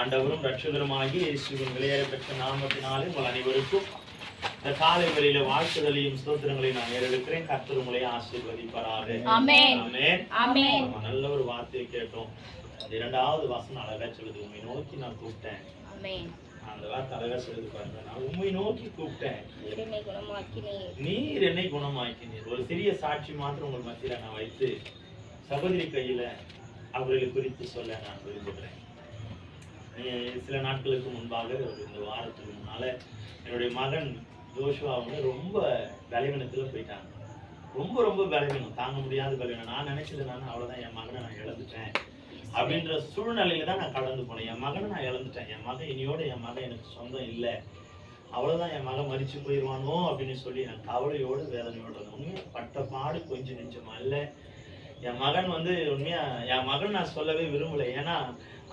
ஆண்டவரும் ரட்சகருமாகி இயேசுவின் விலையேற பெற்ற நாமத்தினாலே உங்கள் அனைவருக்கும் இந்த காலை வேளையில வாழ்த்துதலையும் ஸ்தோத்திரங்களையும் நான் ஏறெடுக்கிறேன். கர்த்தர் உங்களை ஆசீர்வதிப்பாராக. ஆமென். ஆமென். ஆமென். நல்ல ஒரு வார்த்தையை கேட்டோம். இரண்டாவது வசனம் அழகா சொல்லுது, உம்மை நோக்கி நான் கூப்பிட்டேன். ஆமென். அந்த வார்த்தை அழகா சொல்லுது பாருங்க, நான் உம்மை நோக்கி கூப்பிட்டேன், என்னை குணமாக்கினீர். நீர் என்னை குணமாக்கினீர். ஒரு சிறிய சாட்சி மாத்திரம் உங்கள் மத்தியில நான் வைத்து சகோதரி கையில அவர்களை குறித்து சொல்ல நான் விரும்புகிறேன். சில நாட்களுக்கு முன்பாக இந்த வாரத்துக்கு முன்னால என்னுடைய மகன் ஜோஷுவா வந்து ரொம்ப பலவீனத்துல போயிட்டாங்க. ரொம்ப ரொம்ப பலவீனம், தாங்க முடியாத பலவீனம். நான் நினைச்சது அவ்வளவுதான், என் மகனை நான் இழந்துட்டேன் அப்படின்ற சூழ்நிலையில தான் நான் கடந்து போனேன். என் மகனை நான் இழந்துட்டேன், என் மகன் இனியோட என் மகன் எனக்கு சொந்தம் இல்லை, அவ்வளவுதான், என் மகன் மரிச்சு போயிடுவானோ அப்படின்னு சொல்லி நான் கவலையோடு வேதனையோடு உண்மையா பட்ட பாடு கொஞ்சம் நிச்சயமா இல்லை. என் மகன் வந்து உண்மையா என் மகன் நான் சொல்லவே விரும்பல. ஏன்னா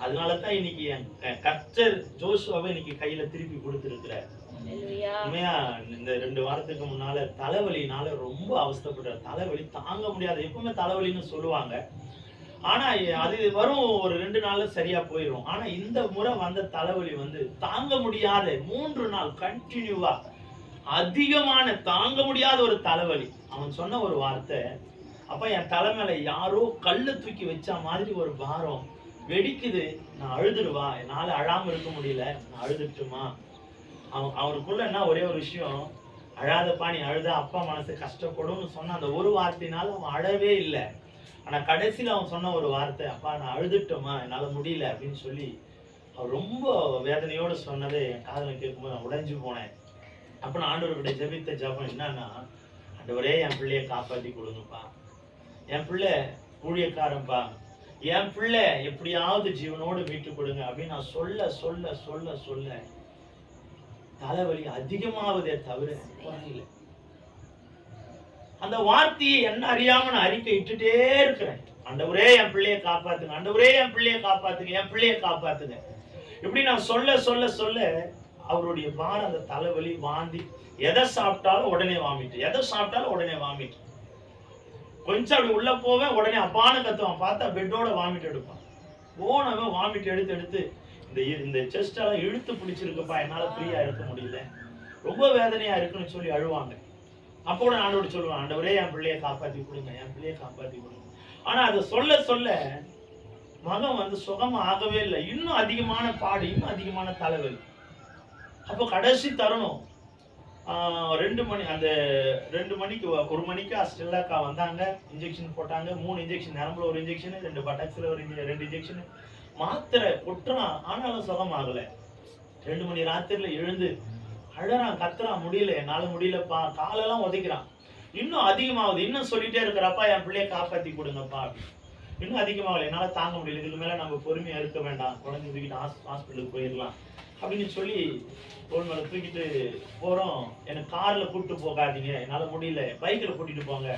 அதனாலதான் இன்னைக்கு என் கர்த்தர் ஜோஷுவாவை இன்னைக்கு கையில திருப்பி கொடுத்திருக்கிறார். உண்மையா இந்த 2 வாரத்துக்கு முன்னால தலைவலினால ரொம்ப அவஸ்தைப்படுற, தலைவலி தாங்க முடியாது. எப்பவுமே தலைவலின்னு சொல்லுவாங்க, ஆனா அது வரும், ஒரு 2 நாள்ல சரியா போயிடும். ஆனா இந்த முறை வந்த தலைவலி வந்து தாங்க முடியாத 3 நாள் கண்டினியூவா அதிகமான தாங்க முடியாத ஒரு தலைவலி. அவன் சொன்ன ஒரு வார்த்தை, அப்ப என் தலைமையில யாரோ கல்லு தூக்கி வச்ச மாதிரி ஒரு பாரம் வெடிக்குது, நான் அழுதுடுவா, என்னால அழாம இருக்க முடியல, நான் அழுதுட்டுமா. அவனுக்குள்ள என்ன ஒரே ஒரு விஷயம், அழாதப்பா, நீ அழுதா அப்பா மனசு கஷ்டப்படும்னு சொன்ன அந்த ஒரு வார்த்தையினால அவன் அழவே இல்லை. ஆனா கடைசியில அவன் சொன்ன ஒரு வார்த்தை, அப்பா நான் அழுதுட்டோமா, என்னால முடியல அப்படின்னு சொல்லி அவன் ரொம்ப வேதனையோடு சொன்னதை என் காதுல கேட்கும்போது நான் உடைஞ்சு போனேன். அப்ப நான் ஆண்டவர்கிட்ட ஜெபித்த ஜெபம் என்னன்னா, ஆண்டவரே என் பிள்ளைய காப்பாத்தி கொடுங்கப்பா, என் பிள்ளை ஊழியக்காரன்பா, என் பிள்ளை எப்படியாவது ஜீவனோடு மீட்டு கொடுங்க அப்படின்னு நான் சொல்ல சொல்ல சொல்ல சொல்ல தலைவலி அதிகமாவதே தவிர குறையில. அந்த வார்த்தையை என்ன அறியாம நான் அறிக்கை இட்டுட்டே இருக்கிறேன், ஆண்டவரே என் பிள்ளைய காப்பாத்துங்க, ஆண்டவரே என் பிள்ளைய காப்பாத்துங்க, என் பிள்ளைய காப்பாத்துங்க. இப்படி நான் சொல்ல சொல்ல சொல்ல அவருடைய பாரம், அந்த தலைவலி, வாந்தி, எதை சாப்பிட்டாலும் உடனே வாமிட்டு, எதை சாப்பிட்டாலும் உடனே வாமிட்டு. கொஞ்சம் அப்படி உள்ள போவேன், உடனே அப்பான்னு கத்துவான், பார்த்தா பெட்டோட வாமிட் எடுப்பான். போனவன் வாமிட் எடுத்து எடுத்து இந்த செஸ்ட் எல்லாம் இழுத்து பிடிச்சிருக்குப்பா, என்னால ஃப்ரீயா எடுக்க முடியல, ரொம்ப வேதனையா இருக்குன்னு சொல்லி அழுவாங்க. அப்போ கூட ஆண்டவர்கிட்ட சொல்லுவான், ஆண்டவரே என் பிள்ளைய காப்பாத்தி கொடுங்க, என் பிள்ளைய காப்பாத்தி கொடுங்க. ஆனா அதை சொல்ல சொல்ல மகன் வந்து சுகமா ஆகவே இல்லை, இன்னும் அதிகமான பாடு, இன்னும் அதிகமான தலைவலி. அப்போ கடைசி தருணம் 2 மணி, அந்த 2 மணிக்கு 1 மணிக்கு ஸ்டெல்லாக்கா வந்தாங்க, இன்ஜெக்ஷன் போட்டாங்க. 3 இன்ஜெக்ஷன், நரம்புல 1 இன்ஜெக்ஷன், 2 பட்டாக்ஸ்ல 2 இன்ஜெக்ஷன், மாத்திரை கொட்டுறான், ஆனாலும் சுகமாகல. 2 மணி ராத்திரில எழுந்து அழறான், கத்துறான், முடியல, என்னால முடியலப்பா, காலெல்லாம் உதைக்கிறான். இன்னும் அதிகமாகுது, இன்னும் சொல்லிட்டே இருக்கிறப்பா, என் பிள்ளைய காப்பாத்தி கொடுங்கப்பா. இன்னும் அதிகமாகல, என்னால தாங்க முடியல, இதுக்கு மேல நம்ம பொறுமையா இருக்க வேண்டாம், குழந்தை தூக்கிட்டு ஹாஸ்பிட்டலுக்கு போயிடலாம் அப்படின்னு சொல்லி தோள் மேல தூக்கிட்டு போறோம். எனக்கு கார்ல கூப்பிட்டு போகாதீங்க, என்னால முடியல, பைக்ல கூட்டிட்டு போங்க.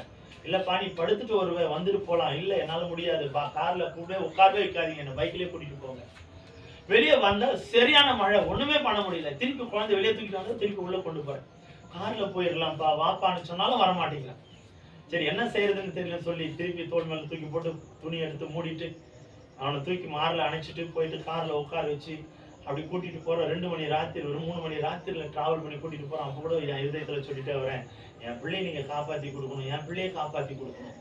இல்லப்பா நீ படுத்துட்டு வருவே, வந்துட்டு போலாம். இல்ல என்னால முடியாதுப்பா, கார்ல கூப்பிட்டு உட்காரவே வைக்காதீங்க, என்ன பைக்லயே கூட்டிட்டு போங்க. வெளியே வந்தா சரியான மழை, ஒண்ணுமே பண்ண முடியல. திருப்பி குழந்தை வெளியே தூக்கிட்டு வந்து திருப்பி உள்ள கொண்டு போறேன். கார்ல போயிடலாம்ப்பா, வாப்பான்னு சொன்னாலும் வரமாட்டேங்கிறான். சரி என்ன செய்யறதுன்னு தெரியல சொல்லி திருப்பி தோள் மேல தூக்கி போட்டு துணி எடுத்து மூடிட்டு அவனை தூக்கி மார்ல அணைச்சிட்டு போயிட்டு கார்ல உட்கார வச்சு அப்படி கூட்டிட்டு போறோம். 2 மணி ராத்திரி, ஒரு 3 மணி ராத்திரில டிராவல் பண்ணி கூட்டிட்டு போறோம். அப்ப கூட என் இதயத்துல சொல்லிட்டே வரேன், என் பிள்ளையை நீங்க காப்பாத்தி கொடுக்கணும், என் பிள்ளையை காப்பாத்தி கொடுக்கணும்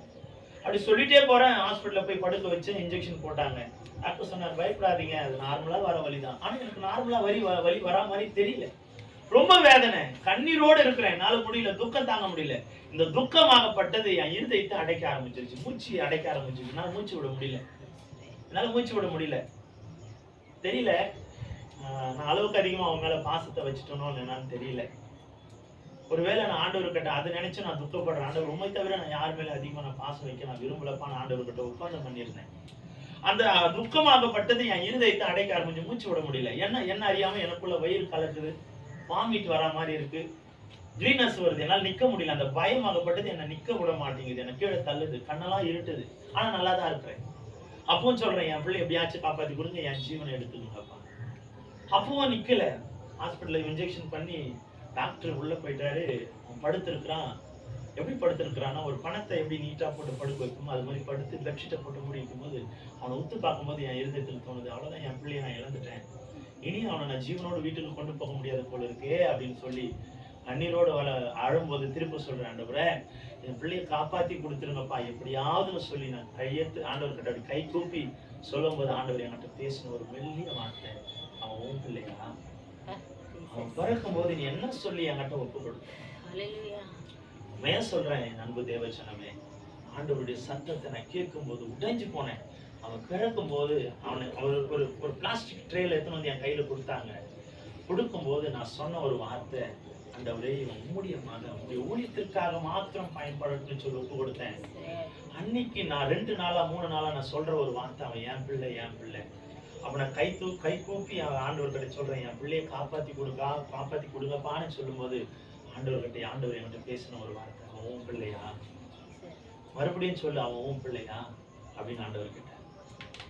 அப்படி சொல்லிட்டே போறேன். ஹாஸ்பிட்டல்ல போய் படுக்க வச்சு இன்ஜெக்ஷன் போட்டாங்க. டாக்டர் சொன்னார், பயப்படாதீங்க, அது நார்மலா வர வலிதான். ஆனா எனக்கு நார்மலா வலி வரா மாதிரி தெரியல, ரொம்ப வேதனை, கண்ணீரோடு இருக்கிறேன், என்னால முடியல, துக்கம் தாங்க முடியல. இந்த துக்கமாகப்பட்டது என் இருதயத்தை அடைக்க ஆரம்பிச்சிருச்சு, மூச்சு அடைக்க ஆரம்பிச்சிருச்சு. என்னால மூச்சு விட முடியல, என்னால மூச்சு விட முடியல. தெரியல நான் அளவுக்கு அதிகமா அவன் மேல பாசத்தை வச்சுட்டோனோ என்னன்னு தெரியல. ஒருவேளை நான் ஆண்டவர்கிட்ட அதை நினைச்சு நான் துக்கப்படுறேன், ஆண்டவர் உண்மை தவிர நான் யார் மேல அதிகமா நான் பாசம் வைக்க நான் விரும்பலப்பான்னு ஆண்டவர்கிட்ட ஒப்பந்தம் பண்ணியிருந்தேன். அந்த துக்கமாகப்பட்டது என் இருதயத்தை அடைக்க ஆரம்பிச்சு, மூச்சு விட முடியல. என்ன அறியாம எனக்குள்ள வயிறு கலக்குது, வாமிட் வரா மாதிரி இருக்கு, கிரீனஸ் வருது, என்னால நிக்க முடியல. அந்த பயமாகப்பட்டது என்ன நிக்க விட மாட்டேங்குது, எனக்கு கீழே தள்ளுது, கண்ணெல்லாம் இருட்டுது. ஆனா நல்லா தான் இருக்கிறேன். அப்பவும் சொல்றேன், என் பிள்ளை எப்படியாச்சும் காப்பாத்தி கொடுங்க, என் ஜீவனை எடுத்துக்கோங்கப்பா. அப்பவும் நிக்கல. ஹாஸ்பிட்டல்ல இன்ஜெக்ஷன் பண்ணி டாக்டர் உள்ள போயிட்டாரு, அவன் படுத்திருக்கிறான். எப்படி படுத்திருக்கிறான்னா, ஒரு பணத்தை எப்படி நீட்டா போட்டு படுக்க வைக்குமோ அது மாதிரி படுத்து பெட்ஷீட்டை போட்டு மூடி வைக்கும்போது அவனை உத்து பார்க்கும்போது என் இருதயத்தில் தோணுது, அவ்வளவுதான் என் பிள்ளையை நான் இழந்துட்டேன், இனி அவனை நான் ஜீவனோடு வீட்டுக்கு கொண்டு போக முடியாது போல இருக்கே அப்படின்னு சொல்லி கண்ணீரோடு அழும்போது திரும்ப சொல்றேன், ஆண்டவரே என் பிள்ளையை காப்பாத்தி கொடுத்துருங்கப்பா எப்படியாவது சொல்லி நான் கையெழுத்து ஆண்டவர்கிட்ட அப்படி கை கூப்பி சொல்லும் போது ஆண்டவர் என்கிட்ட பேசின ஒரு மெல்லிய வார்த்தை, அவன் உன் பிள்ளையா, அவன் பிறக்கும் போது நீ என்ன சொல்லி என்கிட்ட ஒப்பு கொடுத்த. உண்மையா சொல்றேன் என் அன்பு தேவச்சனமே, ஆண்டவருடைய சத்தத்தை நான் கேட்கும் போது உடைஞ்சு போனேன். அவன் பிறக்கும் போது அவனுக்கு ஒரு பிளாஸ்டிக் ட்ரேல எடுத்துன்னு வந்து என் கையில கொடுத்தாங்க. கொடுக்கும்போது நான் சொன்ன ஒரு வார்த்தை, ஆண்டவரே இவன் உம்முடைய மகன், உங்களுடைய ஊழியத்திற்காக மாத்திரம் பயன்படட்டும்னு சொல்லி ஒப்பு கொடுத்தேன். அன்னைக்கு நான் 2 நாளா 3 நாளா நான் சொல்ற ஒரு வார்த்தை, அவன் என் பிள்ளை என் பிள்ளை. அவனை கை கூப்பி அவன் ஆண்டவர்கிட்ட சொல்றேன், என் பிள்ளையை காப்பாத்தி கொடுங்கப்பான்னு சொல்லும்போது ஆண்டவர் என்கிட்ட பேசின ஒரு வார்த்தை, அவன் உன் பிள்ளையா, மறுபடியும் சொல்லு அவன் உன் பிள்ளையா அப்படின்னு ஆண்டவர் கிட்ட.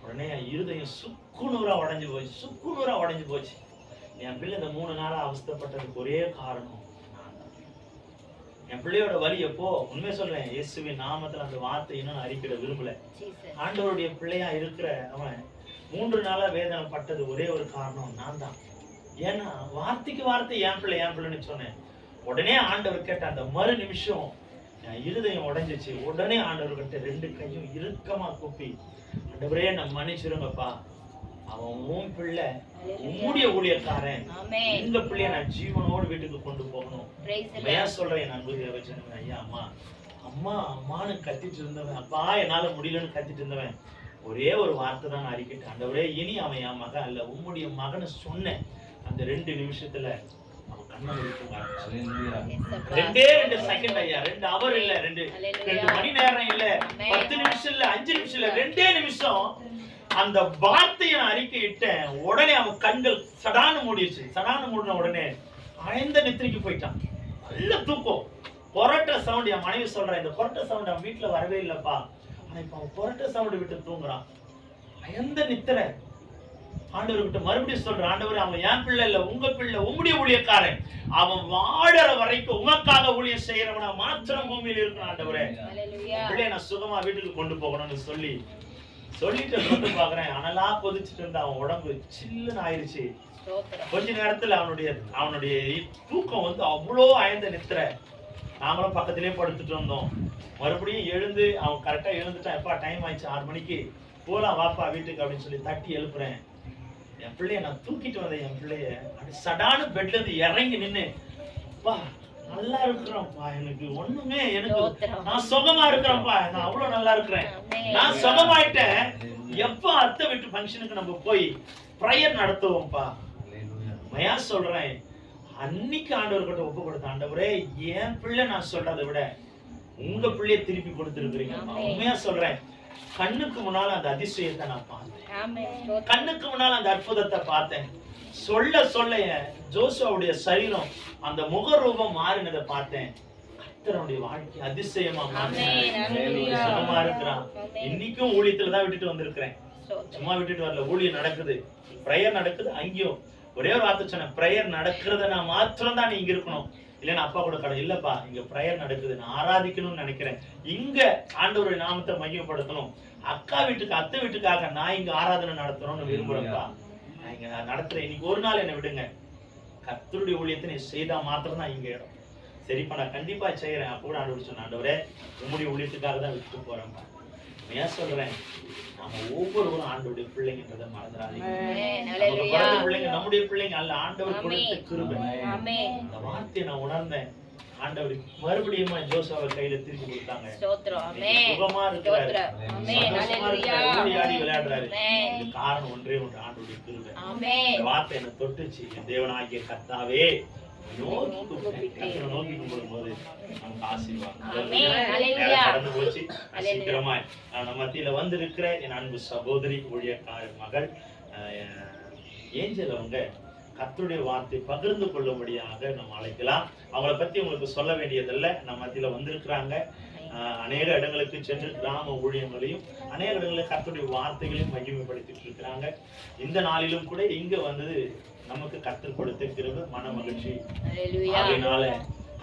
உடனே என் இருதயம் சுக்குநூறா உடைஞ்சு போச்சு. என் பிள்ளை இந்த 3 நாளா அவஸ்தைப்பட்டதுக்கு ஒரே காரணம் நான் தான். என் பிள்ளையோட வலி எப்போ உண்மையை சொல்றேன், இயேசுவின் நாமத்துல அந்த வார்த்தை இன்னும் நான் அறிக்கிட விரும்பல. ஆண்டவருடைய பிள்ளையா இருக்கிற அவன் 3 நாளா வேதனை பட்டது ஒரே ஒரு காரணம் நான் தான். ஏன்னா வார்த்தைக்கு வார்த்தை என் பிள்ளைன்னு சொன்னேன். உடனே ஆண்டவர் கேட்ட அந்த மறு நிமிஷம் என் இருதயம் உடைஞ்சிச்சு. உடனே ஆண்டவர்கிட்ட 2 கையும் இறுக்கமா கூப்பி, ஆண்டவரே நான் மன்னிச்சிருங்கப்பா, அவன் உன் பிள்ளை, உம்முடைய ஊழியக்காரன், இந்த பிள்ளைய நான் ஜீவனோடு வீட்டுக்கு கொண்டு போகணும். ஏன் சொல்றேன் என் அன்பு தேவச்சனமே, ஐயா அம்மான்னு கத்திட்டு இருந்தவன், அப்பா என்னால முடியலன்னு கத்திட்டு இருந்தவன் ஒரே ஒரு வார்த்தை தான் நான் அறிக்கிட்டேன், ஆண்டவரே இனி அவன் என் மகன் அல்ல உம்முடைய மகனை சொன்னேன். அந்த 2 நிமிஷத்துல அவன் கண்ணை முடிக்க ஆரம்பிச்சான். 2 செகண்ட் ஐயா, 2 ஹவர் இல்ல, 2 மணி நேரம் இல்ல, 10 நிமிஷம் இல்ல, 5 நிமிஷம் இல்ல, 2 நிமிஷம் அந்த வார்த்தையை நான் அறிக்கையிட்டேன். உடனே அவன் கண்கள் சடான்னு மூடிடுச்சு. சடான்னு மூடின உடனே ஆழ்ந்த நித்திரைக்கு போயிட்டான். நல்ல தூக்கம், கொரட்ட சவுண்ட். என் மனைவி சொல்றேன், இந்த கொரட்ட சவுண்ட் அவன் வீட்டுல வரவே இல்லப்பா, ஆனா இப்ப அவன் கொரட்ட சவுண்ட் விட்டு தூங்குறான். அயந்த நித்திரை. ஆண்டவர்கிட்ட மறுபடியும் சொல்றேன், ஆண்டவர் அவன் என் பிள்ளை இல்ல உங்க பிள்ளை, உங்களுடைய ஊழியக்காரன், அவன் வாழற வரைக்கும் உங்களுக்காக ஊழியம் செய்யறவனா மாத்திரம் பூமியில் இருக்கணும். ஆண்டவரே பிள்ளைய நான் சுகமா வீட்டுக்கு கொண்டு போகணும்னு சொல்லிட்டு வந்து பாக்குறேன். அனலா கொதிச்சுட்டு இருந்த அவன் உடம்பு சில்லுன்னு ஆயிருச்சு. கொஞ்ச நேரத்துல அவனுடைய தூக்கம் வந்து அவ்வளோ அயந்த நித்திரை. நாமளும் பக்கத்திலேயே படுத்துட்டு வந்தோம். மறுபடியும் எழுந்து அவன் கரெக்டா எழுந்துட்டான். எப்பா டைம் ஆயிடுச்சு, 6 மணிக்கு போலாம் வாப்பா வீட்டுக்கு அப்படின்னு சொல்லி தட்டி எழுப்புறேன். என் பிள்ளைய நான் தூக்கிட்டு வந்தேன். என் பிள்ளைய அப்படி சடான பெட்ல இருந்து இறங்கி நின்னு, அப்பா நல்லா இருக்கிறோம்ப்பா, எனக்கு ஒண்ணுமே, எனக்கு நான் சுகமா இருக்கிறேன்ப்பா, நான் அவ்வளவு நல்லா இருக்கிறேன், நான் சுகமாயிட்டேன். எப்ப அத்தை வீட்டு ஃபங்க்ஷனுக்கு நம்ம போய் பிரேயர் நடத்துவோம்ப்பா. உண்மையா சொல்றேன், அன்னைக்கு ஆண்டவர்கிட்ட ஒப்பு கொடுத்த, ஆண்டவரே என் பிள்ளை நான் சொல்றதை விட உங்க பிள்ளைய திருப்பி கொடுத்துருக்கீங்க. உண்மையா சொல்றேன், கண்ணுக்கு முன்னால அந்த அதிசயத்தை நான் பார்த்தேன், கண்ணுக்கு முன்னால அந்த அற்புதத்தை பார்த்தேன். சொல்ல ஜோசுவாவுடைய சரீரம் அந்த முகரூபம் மாறினதை பார்த்தேன். கர்த்தருடைய வாழ்க்கை அதிசயமா சுகமா இருக்கிறான். இன்னைக்கும் ஊழியத்துலதான் விட்டுட்டு வந்திருக்கிறேன், சும்மா விட்டுட்டு வரல. ஊழியம் நடக்குது, பிரேயர் நடக்குது. அங்கேயும் ஒரே ஒரு வார்த்தை சொன்னேன், பிரேயர் நடக்கிறத நான் மாத்திரம் தான் நீங்க இருக்கணும், இல்லைன்னா அப்பா கூட கடை இல்லப்பா, இங்க பிரேயர் நடக்குது, நான் ஆராதிக்கணும்னு நினைக்கிறேன், இங்க ஆண்டவருடைய நாமத்தை மையப்படுத்தணும், அக்கா வீட்டுக்கு அத்தை வீட்டுக்காக நான் இங்க ஆராதனை நடத்தணும்னு விரும்புறேன்ப்பா, நான் இங்க நடத்துறேன், இன்னைக்கு ஒரு நாள் என்ன விடுங்க, கர்த்தருடைய ஊழியத்தை நீ செய்தா மாத்திரம் தான் இங்க இடம். சரிப்பா நான் கண்டிப்பா செய்யறேன். அப்ப கூட ஆண்டவர் சொன்ன, ஆண்டவரே உம்முடைய ஊழியத்துக்காக தான் விட்டு போறேன்ப்பா. ஏன் சொல்றேன், நம்ம ஒவ்வொருவரும் ஆண்டவருடைய பிள்ளைங்கன்றதை மறந்துடாதீங்க. பிள்ளைங்க நம்முடைய பிள்ளைங்க அல்ல, ஆண்டவர் கொடுத்த கிருபை. அந்த வார்த்தையை நான் உணர்ந்தேன். ஆண்டவர் மறுபடியும் ஜோசுவாவை கையில திருப்பி கொடுத்தாங்க. சுகமா இருக்கிறாரு, விளையாடுறாரு. இது காரணம் ஒன்றே ஒன்று, ஆண்டவருடைய கிருபை. இந்த வார்த்தை என்ன தொட்டுச்சு. தேவனாகிய கர்த்தாவே நோக்கி கும்பிடும் போது நமக்கு ஆசீர்வாதம் கடந்து போச்சு. சீக்கிரமாய் நம்ம மத்தியில வந்து இருக்கிற என் அன்பு சகோதரி ஊழியக்காரர் மகள் ஏஞ்சல் அவங்க கர்த்தருடைய வார்த்தை பகிர்ந்து கொள்ளும்படியாக நம்ம அழைக்கலாம். அவங்களை பத்தி உங்களுக்கு சொல்ல வேண்டியதில்லை, நம்ம மத்தியில வந்திருக்கிறாங்க. அநேக இடங்களுக்கு சென்று கிராம ஊழியங்களையும் அநேக இடங்களில் கர்த்தருடைய வார்த்தைகளையும் மகிமைப்படுத்திட்டு இருக்கிறாங்க. இந்த நாளிலும் கூட இங்க வந்தது நமக்கு கர்த்தர் கொடுத்த கிருபை, மன மகிழ்ச்சி. அதனால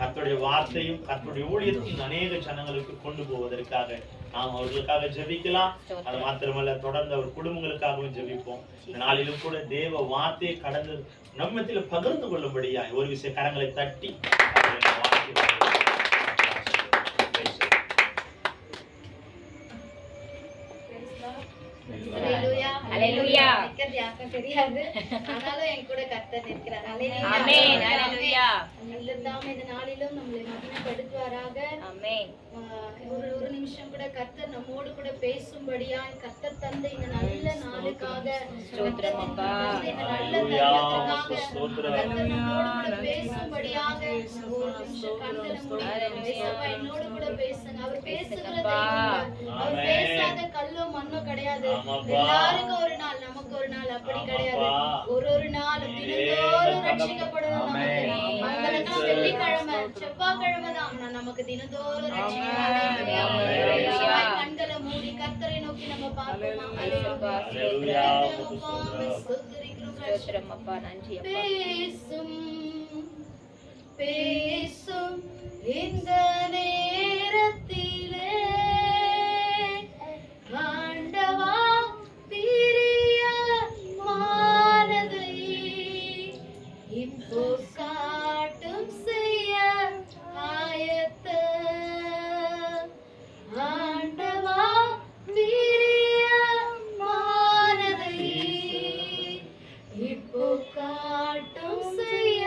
கர்த்தருடைய வார்த்தையும் கர்த்தருடைய ஊழியத்தையும் அநேக ஜனங்களுக்கு கொண்டு போவதற்காக நாம் அவர்களுக்காக ஜெபிக்கலாம். அது மாத்திரமல்ல, தொடர்ந்து அவர் குடும்பங்களுக்காகவும் ஜெபிப்போம். இந்த நாளிலும் கூட தேவ வார்த்தையை கடந்து நம்மத்தில் பகிர்ந்து கொள்ளும்படியா ஒரு விஷயம் கரங்களை தட்டி தெரியாது. ஆனாலும் என் கூட கர்த்தர் இருக்கிறார். இந்த நாளிலும் நம்மளை மகிமைப்படுத்துவாராக. ஒரு நிமிஷம் கூட கர்த்தர் நம்மோடு கூட பேசும்படியா கர்த்தர் தந்த இந்த நல்ல நாளுக்காக இந்த நல்ல தருணத்துக்காக கர்த்தர் நம்மோடு கூட பேசும்படியாக ஒரு நிமிஷம் கண்களை மூடி என்னோடு கூட பேசுங்க. அவர் பேசுகிறது அவர் பேசாத கல்லோ மண்ணோ கிடையாது. எல்லாருக்கும் ஒரு நாள், நமக்கு ஒரு நாள் அப்படி கிடையாது. ஒரு நாள் தினந்தோறும் ரட்சிக்கப்படணும். நமக்கு வெள்ளிக்கிழமை செவ்வாய்க்கிழமை தான், ஆனா நமக்கு தினந்தோறும் கண்களை மூடி கர்த்தரை நோக்கி நம்ம பார்ப்போம். பேசும் பேசும் இந்த நேரத்திலே ஆண்டவா பிரியமானதை இப்போ காட்டும் செய்ய ஆயத்த ஆண்டவா பிரியமானதை இப்போ காட்டும் செய்ய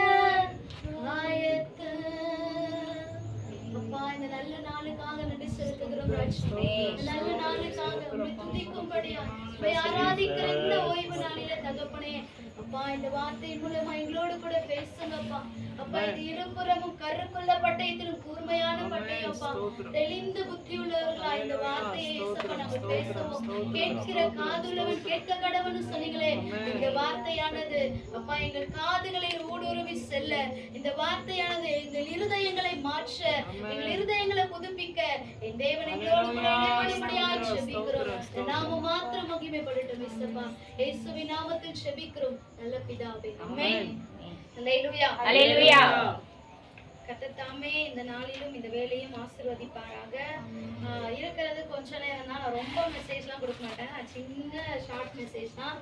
ஆயத்த. அப்பா, இந்த நல்ல நாளுக்காக நன்றி செலுத்துகிறோம். நல்ல நாளுக்காக துதிக்கும்படியா ஆராதிக்கிற இந்த ஓய்வு நாளில தகப்பனே, அப்பா இந்த வார்த்தை மூலமா எங்களோடு கூட பேசுங்கப்பா. அப்பா, இது இருபுறமும் கருக்குள்ள பட்டயத்திலும் கூர்மையான பட்டயம் அப்பா. தெளிந்த புத்தி உள்ளவர்களா இந்த வார்த்தையை நம்ம பேசுவோம். கேட்கிற காதுள்ளவன் கேட்க கடவுன்னு சொன்னீங்களே, இந்த வார்த்தையானது அப்பா எங்கள் காதுகளில் ஊடுருவி செல்ல, இந்த வார்த்தையானது எங்கள் இருதயங்களை மாற்ற, எங்கள் இருதயங்களை புதுப்பிக்க என் தேவன் எங்களோடு கூட இடைப்படும்படியாய் ஜெபிக்கிறோம். நாம மாத்திரம் மகிமைப்படட்டும் இயேசுப்பா. இயேசுவின் நாமத்தில் ஜெபிக்கிறோம் நல்ல பிதாவே, ஆமென். அல்லேலூயா, அல்லேலூயா. கர்த்தர் தாமே இந்த நாளிலும் இந்த வேலையும் ஆசீர்வதிப்பாராக. இருக்கிறது கொஞ்ச நேரம் தான், நான் ரொம்ப மெசேஜ்லாம் கொடுக்க மாட்டேன். சின்ன ஷார்ட் மெசேஜ் தான்.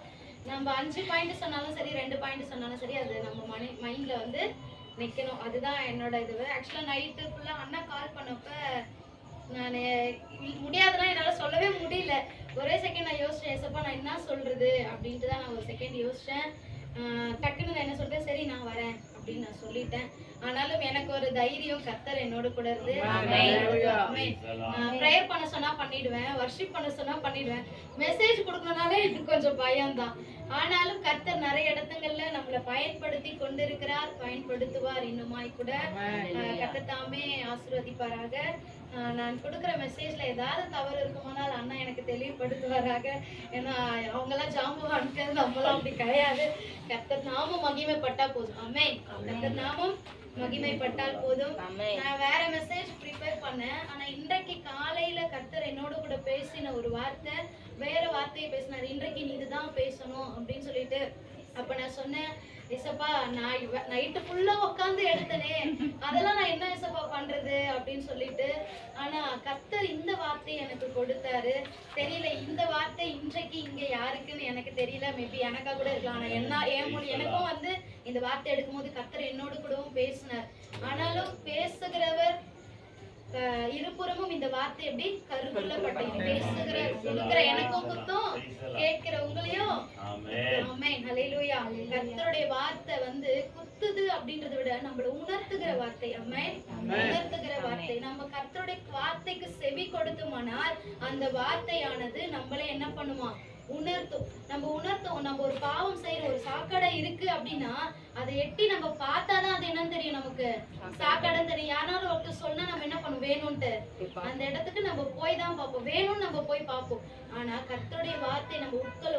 நம்ம 5 பாயிண்ட் சொன்னாலும் சரி, 2 பாயிண்ட் சொன்னாலும் சரி, அது நம்ம மைண்ட்ல வந்து நிக்கணும். அதுதான் என்னோட இது. ஆக்சுவலா நைட்டு ஃபுல்லா அண்ணா கால் பண்ணப்ப நான் முடியாதுன்னா என்னால சொல்லவே முடியல. ஒரே செகண்ட் நான் யோசிச்சேன், ஏசப்பா நான் என்ன சொல்றது அப்படின்ட்டு தான் நான் ஒரு செகண்ட் யோசிச்சேன். டக்குன்னு நான் என்ன சொல்றேன், சரி நான் வரேன் அப்படின்னு நான் சொல்லிட்டேன். ஆனாலும் எனக்கு ஒரு தைரியம், கர்த்தர் என்னோட கூட இருந்து ப்ரேயர் பண்ண சொன்னா பண்ணிடுவேன், வர்ஷிப் பண்ண சொன்னா பண்ணிடுவேன். மெசேஜ் கொடுக்கணும்னாலே எனக்கு கொஞ்சம் பயம்தான். ஆனாலும் கர்த்தர் நிறைய இடத்துங்கள்ல நம்மளை பயன்படுத்தி கொண்டிருக்கிறார், பயன்படுத்துவார் இன்னுமாய் கூட. கர்த்தர் தாமே ஆசீர்வதிப்பாராக. நான் கொடுக்குற மெசேஜ்ல ஏதாவது தவறு இருக்குமானால் அண்ணா எனக்கு தெளிவுபடுத்துவாராக. ஏன்னா அவங்கெல்லாம் ஜாம்பவான்கள், நம்மளாம் அப்படி கிடையாது. கர்த்தர் நாமம் மகிமைப்பட்டா போதும். ஆமென். கர்த்தர் நாமம் மகிமைப்பட்டால் போதும். நான் வேற மெசேஜ் ப்ரிப்பேர் பண்ணேன். ஆனா இன்றைக்கு காலையில கர்த்தர் என்னோட கூட பேசின ஒரு வார்த்தை, வேற வார்த்தையை பேசினார். இன்றைக்கு நீ இதுதான் பேசணும் அப்படின்னு சொல்லிட்டு. அப்ப நான் சொன்னேன், ஏசப்பா நான் நைட்டு ஃபுல்லா உட்காந்து எடுத்தனே, அதெல்லாம் நான் என்ன ஏசப்பா பண்றது அப்படின்னு சொல்லிட்டு. ஆனா கர்த்தர் இந்த வார்த்தை எனக்கு கொடுத்தாரு. தெரியல இந்த வார்த்தை இன்றைக்கு இங்க யாருக்குன்னு எனக்கு தெரியல. மேபி எனக்கா கூட இருக்கலாம். ஆனா என் மொழி எனக்கும் வந்து இந்த வார்த்தை எடுக்கும் போது கர்த்தர் என்னோடு கூடவும் பேசினார். ஆனாலும் பேசுகிறவர் இருபுறமும் இந்த வார்த்தை எப்படி கருக்குள்ளப்பட்ட பேசுகிற எனக்கும் குத்தம், கேட்கிற உங்களையும். ஆமென், ஹல்லேலூயா. கர்த்தருடைய வார்த்தை வந்து குத்துது அப்படின்றத விட நம்மள உணர்த்துகிற வார்த்தை. ஆமென், உணர்த்துகிற வார்த்தை. நம்ம கர்த்தருடைய வார்த்தைக்கு செவி கொடுத்தோமானால் அந்த வார்த்தையானது நம்மளே என்ன பண்ணுமா, உணர்த்தும். நம்ம ஒரு பாவம் செய்யற ஒரு சாக்கடை இருக்கு அப்படின்னா அதை எட்டி நம்ம பார்த்தாதான் அது என்னன்னு தெரியும். நமக்கு சாக்கடை தெரியும். யாராலும் ஒருத்தர் சொன்னா நம்ம என்ன பண்ணுவோம், வேணும்ட்டு அந்த இடத்துக்கு நம்ம போய் தான் பார்ப்போம், வேணும்னு நம்ம போய் பார்ப்போம். ஆனா கர்த்தருடைய வார்த்தை நம்ம உட்கொள்ள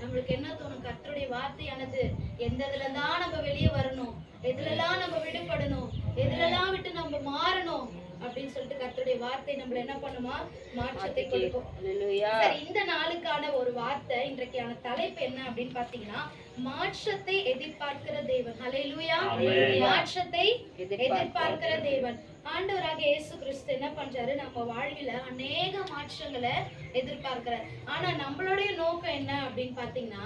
நம்மளுக்கு என்ன தோணும், கர்த்தருடைய வார்த்தையானது எந்த இதுல தான் நம்ம வெளியே வரணும், எதுலலாம் நம்ம விடுபடணும், எதுலலாம் விட்டு நம்ம மாறணும், அப்படின்னு சொல்லிட்டு கர்த்தருடைய வார்த்தை நம்மள என்ன பண்ணுமா, மாற்றத்தை கொடுக்கும். சரி, இந்த நாளுக்கான ஒரு வார்த்தை, இன்றைக்கான தலைப்பு என்ன அப்படின்னு பாத்தீங்கன்னா, மாற்றத்தை எதிர்பார்க்கிற தேவன். ஹல்லேலூயா. மாற்றத்தை எதிர்பார்க்கிற தேவன். ஆண்டவராக இயேசு கிறிஸ்து என்ன பண்றாரு, நம்ம வாழ்வில அநேக மாற்றங்களை எதிர்பார்க்கிறார். ஆனா நம்மளுடைய நோக்கம் என்ன அப்படின்னு பாத்தீங்கன்னா,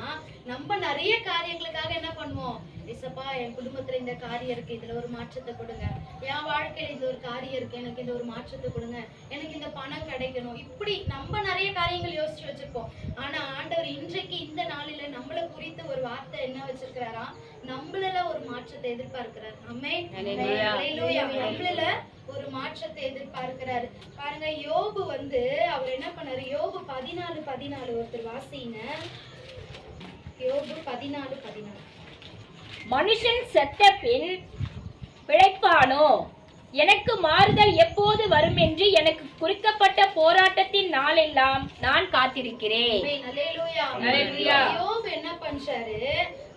நம்ம நிறைய காரியங்களுக்காக என்ன பண்ணுவோம், ஏசப்பா என் குடும்பத்துல இந்த காரியம் இருக்கு, இதுல ஒரு மாற்றத்தை கொடுங்க, என் வாழ்க்கையில இந்த ஒரு காரியம் இருக்கு, எனக்கு இந்த ஒரு மாற்றத்தை கொடுங்க, எனக்கு இந்த பணம் கிடைக்கணும், இப்படி நம்ம நிறைய காரியங்கள் யோசிச்சு வச்சிருப்போம். ஆனா ஆண்டவர் இன்றைக்கு இந்த நாளில நம்மள குறித்து ஒரு வார்த்தை என்ன வச்சிருக்கிறாரா, நம்மள ஒரு மாற்றத்தை எதிர்பார்க்கிறார். ஆமென். ஹல்லேலூயா. நம்மள ஒரு மாற்றத்தை எதிர்பார்க்கிறாரு. பாருங்க, யோபு அவர் என்ன பண்ணாரு, யோபு 14:14 ஒருத்தர் வாசிங்க. யோபு 14:14. மனுஷன் செத்த பின் பிழைப்பானோ? எனக்கு மாறுதல் எப்போது வரும் என்று எனக்கு குறிக்கப்பட்ட போராட்டத்தின் நாளெல்லாம் நான் காத்திருக்கிறேன். யோபு என்ன பண்றாரு,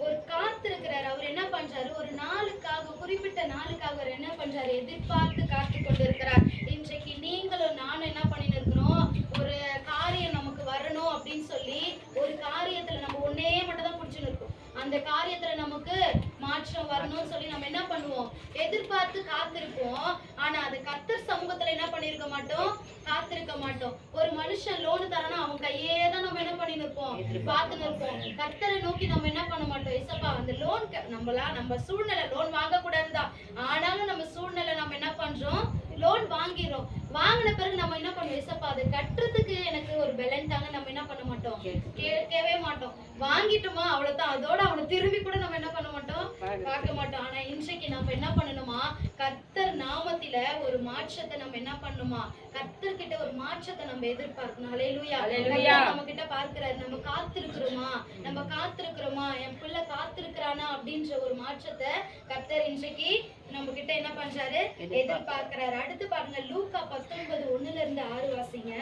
ஒரு காத்திருக்கிறாரு. அவர் என்ன பண்றாரு, ஒரு நாளுக்காக, குறிப்பிட்ட நாளுக்காக அவர் என்ன பண்றாரு, எதிர்பார்த்து காத்து கொண்டிருக்கிறார். இன்றைக்கு நீங்களும் நானும் என்ன பண்ணிட்டு இருக்கிறோம், ஒரு காரியம் நமக்கு வரணும் அப்படின்னு சொல்லி ஒரு காரியத்துல நம்ம ஒன்னே மட்டும் தான் பிடிச்சுன்னு இருக்கோம். அந்த காரியத்துல நமக்கு மாற்றம் வரணும்னு சொல்லி நம்ம என்ன பண்ணுவோம், எதிர்பார்த்து காத்திருப்போம். ஆனா அது கர்த்தர் சமூகத்துல என்ன பண்ணிருக்க மாட்டோம், காத்திருக்க மாட்டோம். ஒரு மனுஷன் லோன் தரணும், அவன் கையே தான் நம்ம என்ன பண்ணி நிற்போம், பார்த்து நிற்போம். கர்த்தரை நோக்கி நம்ம என்ன பண்ண மாட்டோம், ஏசப்பா அந்த லோன் நம்ம சூழ்நிலை லோன் வாங்க கூடாதுதான், ஆனாலும் நம்ம சூழ்நிலை நம்ம என்ன பண்றோம், லோன் வாங்கிடுறோம். வாங்கின பிறகு நம்ம என்ன பண்ணுவோம், ஏசப்பா அதை கட்டுறதுக்கு எனக்கு ஒரு பெலன் தாங்க, நம்ம என்ன பண்ண மாட்டோம், கேட்கவே மாட்டோம். வாங்கிட்டோமா அவ்வளவுதான், அதோட அவனை திரும்பி கூட நம்ம என்ன பண்ண மாட்டோம், பார்க்க மாட்டோம். ஆனா இன்றைக்கு நம்ம என்ன பண்ணணுமா, கர்த்தர் நாமத்தில ஒரு மாற்றத்தை நம்ம என்ன பண்ணணுமா, கர்த்தர் கிட்ட ஒரு மாற்றத்தை நம்ம எதிர்பார்க்கணும். ஹல்லேலூயா. நம்ம கிட்ட பார்க்கிறாரு, நம்ம காத்திருக்கிறோமா, என் பிள்ளை காத்திருக்கிறானா அப்படின்ற ஒரு மாற்றத்தை கர்த்தர் இன்றைக்கு நம்ம கிட்ட என்ன பண்றாரு, எதிர்பார்க்கிறாரு. அடுத்து பாருங்க, லூக்கா 19:1-6 வாசிங்க.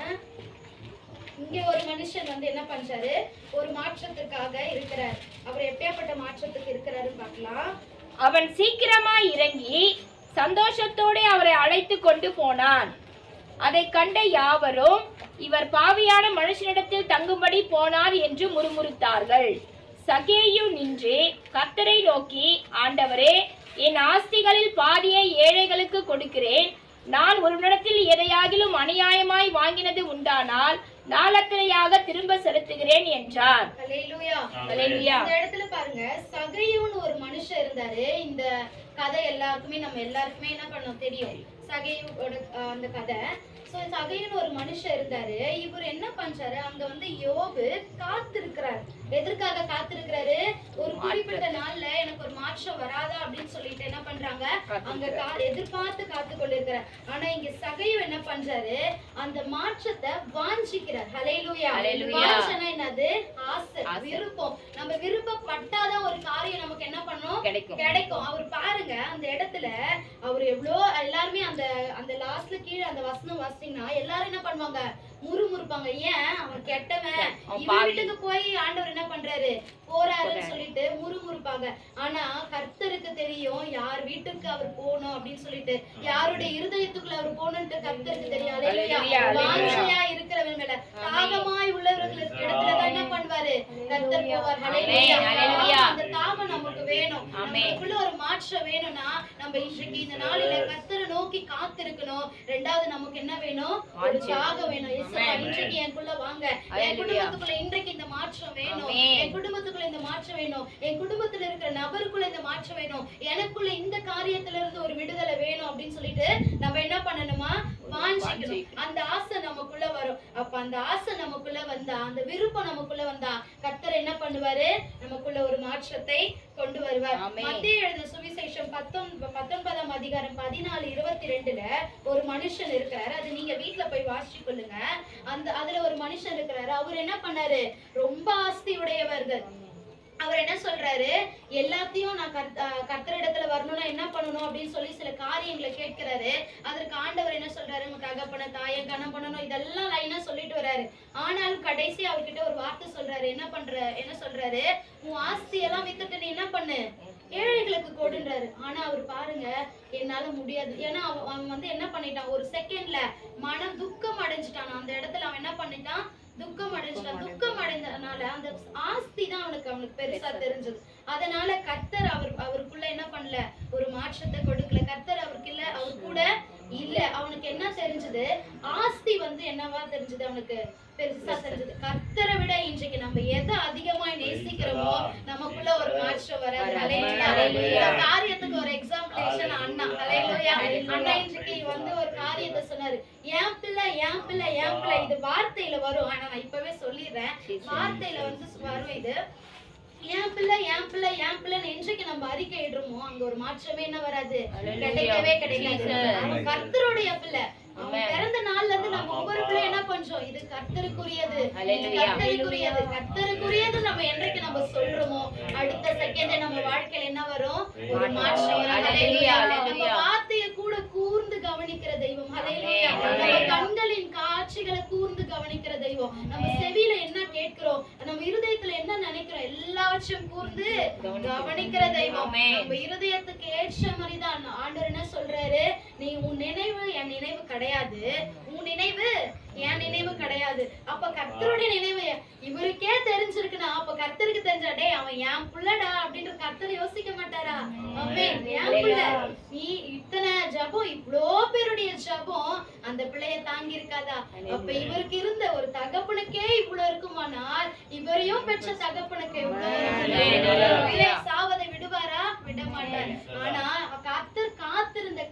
இங்க ஒரு மனுஷன் என்ன பண்றாரு, ஒரு மாற்றத்துக்காக இருக்கிறார். அவர் எப்பேற்பட்ட மாற்றத்துக்கு இருக்கிறாருன்னு பார்க்கலாம். அவன் சீக்கிரமாய் இறங்கி சந்தோஷத்தோடு அவரை அழைத்து கொண்டு போனான். அதை கண்ட யாவரும், இவர் பாவியான மனுஷனிடத்தில் தங்கும்படி போனார் என்று முறுமுறுத்தார்கள். சகேயு நின்று கர்த்தரை நோக்கி, ஆண்டவரே, என் ஆஸ்திகளில் பாதியை ஏழைகளுக்கு கொடுக்கிறேன். நான் ஒருவனிடத்தில் எதையாகிலும் அநியாயமாய் வாங்கினது உண்டானால் நாளத்தனையாக திரும்ப செலுத்துகிறேன் என்றார். ஹல்லேலூயா. ஹல்லேலூயா. இந்த இடத்துல பாருங்க, சகேயுன்னு ஒரு மனுஷன் இருந்தாரு. இந்த கதை நம்ம எல்லாருக்குமே என்ன பண்ணோம் தெரியும், சகேயுவோட அந்த கதை. சகேயுன்னு ஒரு மனுஷன் இருந்தாரு. இவர் என்ன பண்றாரு, அங்க யோபு காத்திருக்கிறார். எதற்காக காத்திருக்கிறாரு, ஒரு குறிப்பிட்ட நாள்ல எனக்கு ஒரு மாற்றம் வராதா அப்படின்னு சொல்லிட்டு என்ன பண்றாங்க, அங்க எதிர்பார்த்து காத்து கொண்டிருக்கிறார். ஆனா இங்க சகேயு என்ன பண்றாரு, அந்த மாற்றத்தை வாஞ்சிக்கிறார். ஹல்லேலூயா. வாஞ்சனா என்னது, ஆசை, விருப்பம். நம்ம விருப்பப்பட்டாதான் ஒரு காரியம் நமக்கு என்ன பண்ணும், கிடைக்கும். அவர் பாருங்க, அந்த இடத்துல அவர் எல்லாருமே அந்த லாஸ்ட்ல கீழே அந்த வசனம் வாசிங்கன்னா எல்லாரும் என்ன பண்ணுவாங்க, முறுமுறுப்பாங்க. ஏன், அவன் கெட்டவன், இவன் வீட்டுக்கு போய் ஆண்டவர் என்ன பண்றாரு, போறாருன்னு சொல்லிட்டு முறுமுறுப்பாங்க. ஆனா கர்த்தருக்கு தெரியும் யார் வீட்டுக்கு அவர் போகணும் அப்படின்னு சொல்லிட்டு, யாருடைய இருதயத்துக்குள்ள அவர் போகணும்னு கர்த்தருக்கு தெரியும். வாஞ்சையா இருக்கிறவங்க மேல, தாகமாய் உள்ளவர்களுக்கு இடத்துலதான் என்ன பண்ணுவாரு, கர்த்தர் போவார். ஹல்லேலூயா. அந்த தாகம் நமக்கு வேணும், நமக்குள்ள ஒரு மாற்றம் வேணும்னா நம்ம இன்றைக்கு இந்த நாளில கர்த்தரை நோக்கி காத்திருக்கணும். ரெண்டாவது நமக்கு என்ன வேணும், ஒரு தாகம் வேணும். இன்றைக்கு எனக்குள்ள வாங்க, என் குடும்பத்துக்குள்ள இன்றைக்கு இந்த மாற்றம் வேணும், என் குடும்பத்துக்குள்ள இந்த மாற்றம் வேணும், என் குடும்பத்துல இருக்கிற நபருக்குள்ள இந்த மாற்றம் வேணும், எனக்குள்ள இந்த காரியத்துல இருந்து ஒரு விடுதலை வேணும் அப்படின்னு சொல்லிட்டு நம்ம என்ன பண்ணணுமா, வாஞ்சிக்கணும். அந்த ஆசை நமக்குள்ள வரும். அப்ப அந்த ஆசை நமக்குள்ள வந்தா, அந்த விருப்பம் நமக்குள்ள வந்தா, கர்த்தர் என்ன பண்ணுவாரு, நமக்குள்ள ஒரு மாற்றத்தை கொண்டு வருவார். மத்தேயு எழுதின சுவிசேஷம் 19ஆம் அதிகாரம் 14:22ல ஒரு மனுஷன் இருக்கிறாரு. அது நீங்க வீட்டுல போய் வாசிச்சு கொள்ளுங்க. அதுல ஒரு மனுஷன் இருக்கிறாரு. அவர் என்ன பண்ணாரு, ரொம்ப ஆஸ்தி உடையவர்கள். அவர் என்ன சொல்றாரு, எல்லாத்தையும் நான் கர்த்தரிடத்துல வரணும்னா என்ன பண்ணணும் அப்படின்னு சொல்லி சில காரியங்களை கேட்கிறாரு. அதற்கு ஆண்டவர் என்ன சொல்றாரு, உங்க தகப்பன தாயை கனம் பண்ணணும், இதெல்லாம் லைனா சொல்லிட்டு வர்றாரு. ஆனாலும் கடைசி அவர்கிட்ட ஒரு வார்த்தை சொல்றாரு. என்ன சொல்றாரு, உன் ஆஸ்தி எல்லாம் வித்துட்டு நீ என்ன பண்ணு, ஏழைகளுக்கு கொடுன்றாரு. ஆனா அவர் பாருங்க, என்னால முடியாது. ஏன்னா அவன் வந்து என்ன பண்ணிட்டான், ஒரு செகண்ட்ல மனம் துக்கம் அடைஞ்சிட்டான். அந்த இடத்துல அவன் என்ன பண்ணிட்டான், துக்கம் அடைஞ்சிட்டான். துக்கம் அடைந்ததுனால அந்த ஆஸ்தி தான் அவனுக்கு பெருசா தெரிஞ்சது. அதனால கர்த்தர் அவருக்குள்ள என்ன பண்ணல, ஒரு மாற்றத்தை கொடுக்கல. கர்த்தர் அவருக்கு இல்ல, அவர் கூட இல்ல. அவனுக்கு என்ன தெரிஞ்சது, ஆஸ்தி வந்து என்னவா தெரிஞ்சது, அவனுக்கு பெருசா தெரிஞ்சது. கர்த்தரை விட இன்றைக்கு நம்ம எதை அதிகமாய் நேசிக்கிறோமோ நமக்குள்ள ஒரு மாற்றம் வராது. ஹல்லேலூயா. காரியத்துக்கு ஒரு எக்ஸாம்பிளேஷன் அண்ணா. ஹல்லேலூயா. அண்ணா இன்றைக்கு வந்து ஒரு காரியத்தை சொன்னாரு, என் பிள்ளை என் பிள்ளை என் பிள்ளை. இது வார்த்தையில வரும், ஆனா நான் இப்பவே சொல்லிடுறேன், வார்த்தையில வந்து வரும். இது என் பிள்ளை என் பிள்ளை என் பிள்ளைன்னு என்றைக்கு நம்ம அறிக்கை இடுறோமோ அங்க ஒரு மாற்றமே என்ன வராது, கிடைக்கவே கிடைக்காது. அவன் கர்த்தருடைய பிள்ளை. அவன் பிறந்த நாள்ல இருந்து நம்ம ஒவ்வொரு பிள்ளை என்ன பண்றோம், இது கர்த்தருக்குரியது, கர்த்தருக்குரியது, கர்த்தருக்குரியது நம்ம என்றைக்கு நம்ம சொல்றோமோ அடுத்த செகண்ட் நம்ம வாழ்க்கையில என்ன வரும், ஒரு மாற்றம் வரும். ஹல்லேலூயா. நம்ம வார்த்தையை கூட கூர்ந்து கவனிக்கிற தெய்வம். ஹல்லேலூயா. நம்ம கண்களின் காட்சிகளை கூர்ந்து கவனிக்கிற தெய்வம். நம்ம செவியில என்ன கேட்கிறோம், நம்ம இருதயத்துல என்ன நினைக்கிறோம், எல்லாவற்றையும் கூர்ந்து கவனிக்கிற தெய்வம். நம்ம இருதயத்துக்கு ஏற்ற மாதிரிதான் ஆண்டவர் என்ன சொல்றாரு, நீ உன் நினைவு என் நினைவு கிடையாது, உன் நினைவு என் நினைவு கிடையாது. அப்ப கர்த்தருடைய நினைவு இவருக்கே தெரிஞ்சிருக்குன்னா அப்ப கர்த்தருக்கு தெரிஞ்சா, டேய் அவன் என் புள்ளடா அப்படின்ற கர்த்தர் யோசிக்க மாட்டாரா? ஆமென். என் புள்ள, நீ இத்தனை ஜபம், இவ்வளோ பேருடைய ஜபம் அந்த பிள்ளைய தாங்கி இருக்காதா? அப்ப இவருக்கு இருந்த ஒரு தகப்பனுக்கே இவ்வளவு இருக்குமானால் இவரையும் பெற்ற தகப்பனுக்கு சாவதை விடுவாரா? விட மாட்டார். ஆனா கர்த்தர் காத்திருந்த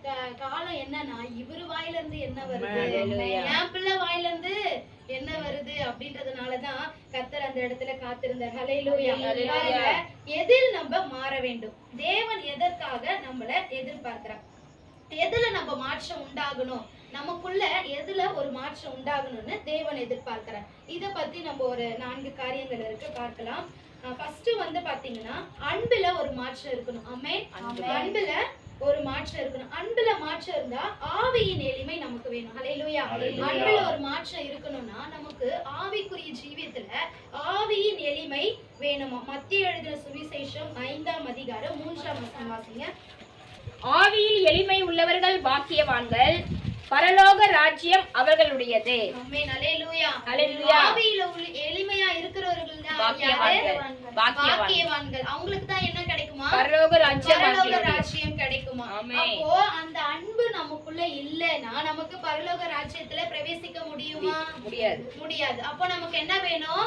காலம் என்னன்னா, இவரு வாயில இருந்து என்ன வருது, என் பிள்ளை வாயில இருந்து என்ன வருது அப்படின்றதுனாலதான் கர்த்தர் அந்த இடத்துல காத்திருந்தார். ஹல்லேலூயா. பாருங்க, எதில் நம்ம மாற வேண்டும், தேவன் எதற்காக நம்மள எதிர்பார்க்கிறார், எதுல நம்ம மாற்றம் உண்டாகணும், நமக்குள்ள எதுல ஒரு மாற்றம் உண்டாகணும்னு தேவன் எதிர்பார்க்கிறார். இத பத்தி நம்ம ஒரு 4 காரியங்கள் இருக்கு, பார்க்கலாம். ஃபர்ஸ்ட் வந்து பாத்தீங்கன்னா, அன்புல ஒரு மாற்றம் இருக்கணும். ஆமென். அன்புல ஒரு மாற்றம் இருக்கணும். அன்புல மாற்றம் இருந்தா ஆவியின் எளிமை நமக்கு வேணும். ஹல்லேலூயா. அன்புல ஒரு மாற்றம் இருக்கணும்னா நமக்கு ஆவிக்குரிய ஜீவியத்துல ஆவியின் எளிமை வேணுமா? மத்திய எழுதின சுவிசேஷம் 5ஆம் அதிகாரம் 3ஆம் வசனம் வாசிங்க. ஆவியில் எளிமை உள்ளவர்கள் பாக்கியவான்கள், பரலோக ராஜ்யம் அவர்களுடையது. ஆமென். ஹல்லேலூயா. ஹல்லேலூயா. ஆவியில எளிமையா இருக்கிறவர்கள் தான் பாக்கியவான்கள். அவங்களுக்கு தான் என்ன கிடைக்குமா? பரலோக ராஜ்யம் கிடைக்குமா? அப்போ அந்த அன்பு நமக்குள்ள இல்லைன்னா நமக்கு பரலோக ராஜ்யத்துல பிரவேசிக்க முடியுமா? முடியாது. அப்போ நமக்கு என்ன வேணும்?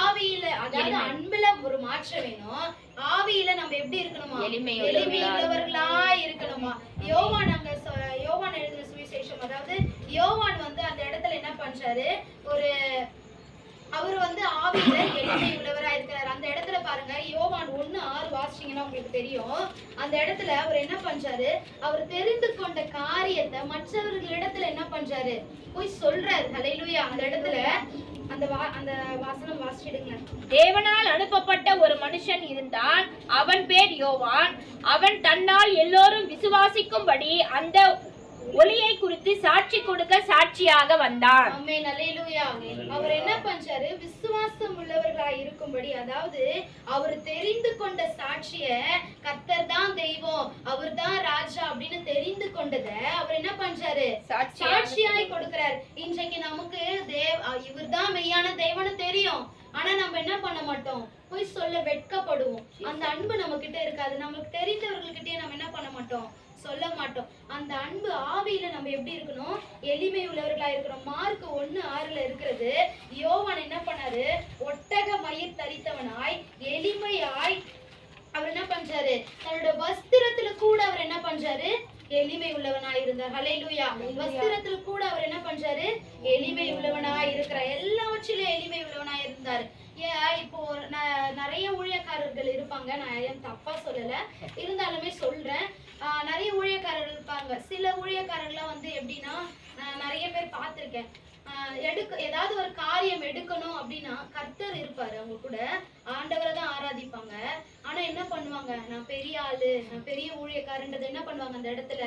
ஆவியில, அதாவது அன்புல ஒரு மாற்றம் வேணும். ஆவியில நம்ம எப்படி இருக்கணுமா? எளிமை உள்ளவர்களா இருக்கணுமா? யோவான் எழுதின சுவிசேஷம், அதாவது யோவான் வந்து அந்த இடத்துல என்ன பண்றாரு, அவர் வந்து ஆவியில எளிமை உள்ளவரா இருக்கிறார். அந்த இடத்துல பாருங்க, யோவான் 1:6 வாசிச்சீங்கன்னா உங்களுக்கு தெரியும். அந்த இடத்துல அவர் என்ன பண்றாரு, அவர் தெரிந்து கொண்ட காரியத்தை மற்றவர்களிடத்துல என்ன பண்றாரு, போய் சொல்றாரு. ஹல்லேலூயா. அந்த இடத்துல அந்த வாசனம் வாசிடுங்க. தேவனால் அனுப்பப்பட்ட ஒரு மனுஷன் இருந்தான், அவன் பேர் யோவான். அவன் தன்னால் எல்லோரும் விசுவாசிக்கும்படி அந்த ஒளியை குறித்து சாட்சி கொடுக்க சாட்சியாக வந்தான். ஆமென். ஹல்லேலூயா. அவர் என்ன பண்றாரு, விசுவாசம் உள்ளவர்களாய் இருக்கும்படி, அதாவது அவர் தெரிந்து கொண்ட சாட்சிய, கர்த்தர் தான் தெய்வம், அவர் தான் ராஜா அப்படின்னு தெரிந்து கொண்டத அவர் என்ன பண்றாரு, சாட்சியாய் கொடுக்கிறார். இன்றைக்கு நமக்கு இவர் தான் மெய்யான தெய்வம்னு தெரியும், ஆனா நம்ம என்ன பண்ண மாட்டோம், போய் சொல்ல வெட்கப்படுவோம். அந்த அன்பு நம்ம கிட்ட இருக்காது. நமக்கு தெரிந்தவர்கள்கிட்டயே நம்ம என்ன பண்ண மாட்டோம், சொல்ல மாட்டோம். அந்த அன்பு ஆவியில நம்ம எப்படி இருக்கணும், எளிமை உள்ளவர்களா இருக்கணும். மார்க் 1:6 இருக்கிறது, யோவான் என்ன பண்ணாரு, ஒட்டக மயிர் தரித்தவனாய் எளிமையாய் அவர் என்ன பண்றாரு, தன்னோட வஸ்திரத்துல கூட அவர் என்ன பண்றாரு, எளிமை உள்ளவனாய் இருந்தார். ஹல்லேலூயா. வஸ்திரத்துல கூட அவர் என்ன பண்றாரு, எளிமை உள்ளவனாய் இருக்கிறார். எல்லாவற்றிலும் எளிமை உள்ளவனாய் இருந்தார். இப்போ நிறைய ஊழியக்காரர்கள் இருப்பாங்க, நான் யாரையும் தப்பா சொல்லல, இருந்தாலுமே சொல்றேன். நிறைய ஊழியக்காரர்கள் இருப்பாங்க. சில ஊழியக்காரர்கள்லாம் வந்து எப்படின்னா, நிறைய பேர் பார்த்திருக்கேன், ஏதாவது ஒரு காரியம் எடுக்கணும் அப்படின்னா கர்த்தர் இருப்பாரு அவங்க கூட, ஆண்டவரை தான் ஆராதிப்பாங்க. ஆனா என்ன பண்ணுவாங்க, நான் பெரிய ஆளு, நான் பெரிய ஊழியக்காரன்றதை என்ன பண்ணுவாங்க, அந்த இடத்துல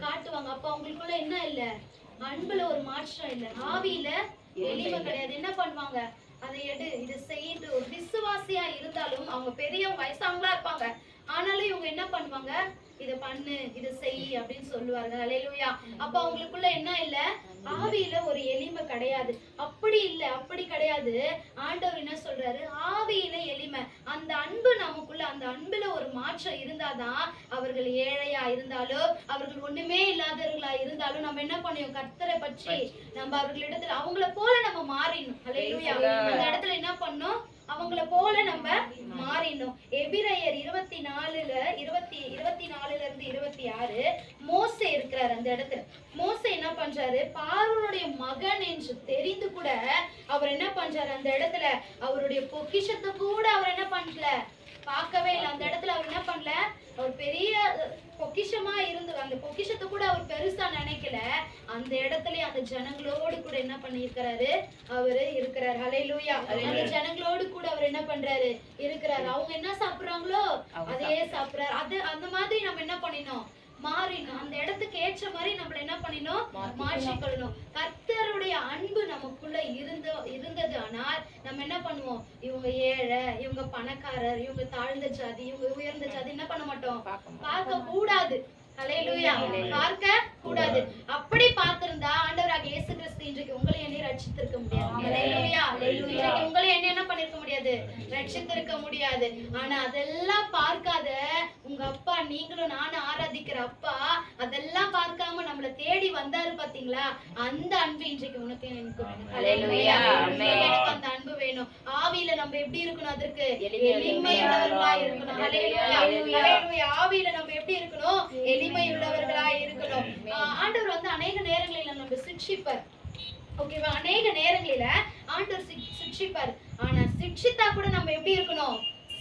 காட்டுவாங்க. அப்ப அவங்களுக்குள்ள என்ன இல்ல, அன்புல ஒரு மாற்றம் இல்ல, ஆவியில எளிமை கிடையாது. என்ன பண்ணுவாங்க, அதை எடு, இதை செய்து ஒரு விசுவாசியா இருந்தாலும் அவங்க பெரியவங்க வயசாங்களா இருப்பாங்க, ஆனாலும் இவங்க என்ன பண்ணுவாங்க, இத பண்ணு, இத செய் அப்படின்னு சொல்லுவார்கள். அல்லேலூயா. அப்ப அவங்களுக்குள்ள என்ன இல்ல, ஆவியில ஒரு எளிமை கிடையாது. அப்படி கிடையாது. ஆண்டவர் என்ன சொல்றாரு, ஆவியில எளிமை. அந்த அன்பு நமக்குள்ள, அந்த அன்புல ஒரு மாற்றம் இருந்தாதான், அவர்கள் ஏழையா இருந்தாலும், அவர்கள் ஒண்ணுமே இல்லாதவர்களா இருந்தாலும், நம்ம என்ன பண்ணுவோம், கர்த்தரை பற்றி நம்ம அவர்களிடத்துல அவங்கள போல நம்ம மாறிடணும். அல்லேலூயா. அந்த இடத்துல என்ன பண்ணணும், அவங்கள போல நம்ம மாறினோம். எபிரேயர் 24:24-26 மோசே இருக்கிறார் அந்த இடத்துல. மோசே என்ன பண்றாரு, பார்வோனுடைய மகன் என்று தெரிந்து கூட அவர் என்ன பண்றாரு, அந்த இடத்துல அவருடைய பொக்கிஷத்தை கூட அவர் என்ன பண்ணல, பார்க்கவே இல்லை. அந்த இடத்துல அவர் என்ன பண்ணல, அவர் பெரிய பொக்கிஷமா இருந்து அந்த பொக்கிஷத்தை கூட அவர் பெருசா நினைக்கல. அந்த இடத்துல அந்த ஜனங்களோடு கூட என்ன பண்ணிருக்கிறாரு, அவரு இருக்கிறார். ஹல்லேலூயா. அந்த ஜனங்களோடு கூட அவர் என்ன பண்றாரு, இருக்கிறாரு. அவங்க என்ன சாப்பிடுறாங்களோ அதையே சாப்பிடுறாரு. அது அந்த மாதிரி நம்ம என்ன பண்ணினோம், மாறினோம். அந்த இடத்துக்கு ஏற்ற மாதிரி நம்மள என்ன பண்ணினோம், மாற்றிக்கொள்ளணும். கர்த்தருடைய அன்பு நமக்குள்ள இருந்தது. ஆனால் நம்ம என்ன பண்ணுவோம், இவங்க ஏழை, இவங்க பணக்காரர், இவங்க தாழ்ந்த ஜாதி, இவங்க உயர்ந்த ஜாதி என்ன பண்ண மாட்டோம், பார்க்க கூடாது. ஹல்லேலூயா. பார்க்க கூடாது. அப்படி பார்த்திருந்தா ஆண்டவராகிய இயேசு கிறிஸ்து இன்றைக்கு உங்களை என்னை ரட்சித்திருக்க முடியாது. ஹல்லேலூயா. இன்றைக்கு உங்களை என்ன பண்ணிருக்க முடியாது, ரட்சித்திருக்க முடியாது. ஆனா அதெல்லாம் பார்க்காத உங்க அப்பா, நீங்களும் நானும் ஆராதிக்கிற அப்பா, அதெல்லாம் பார்க்காம நம்மள தேடி வந்தாரு பாத்தீங்களா, அந்த அன்பு இன்றைக்கு உனக்கு எனக்கு வேணும். ஹல்லேலூயா. எனக்கு அந்த அன்பு வேணும். ஆவியில நம்ம எப்படி இருக்கணும், அதற்கு எளிமையுள்ளவர்களா இருக்கணும். ஹல்லேலூயா. ஆவியில நம்ம எப்படி இருக்கணும், எளிமையுள்ளவர்களா இருக்கணும். ஆண்டவர் வந்து அநேக நேரங்களில நம்ம சிட்சிப்பார். ஓகேவா, அநேக நேரங்களில ஆண்டவர் சிட்சிப்பார். ஆனா சிட்சித்தா கூட நம்ம எப்படி இருக்கணும்,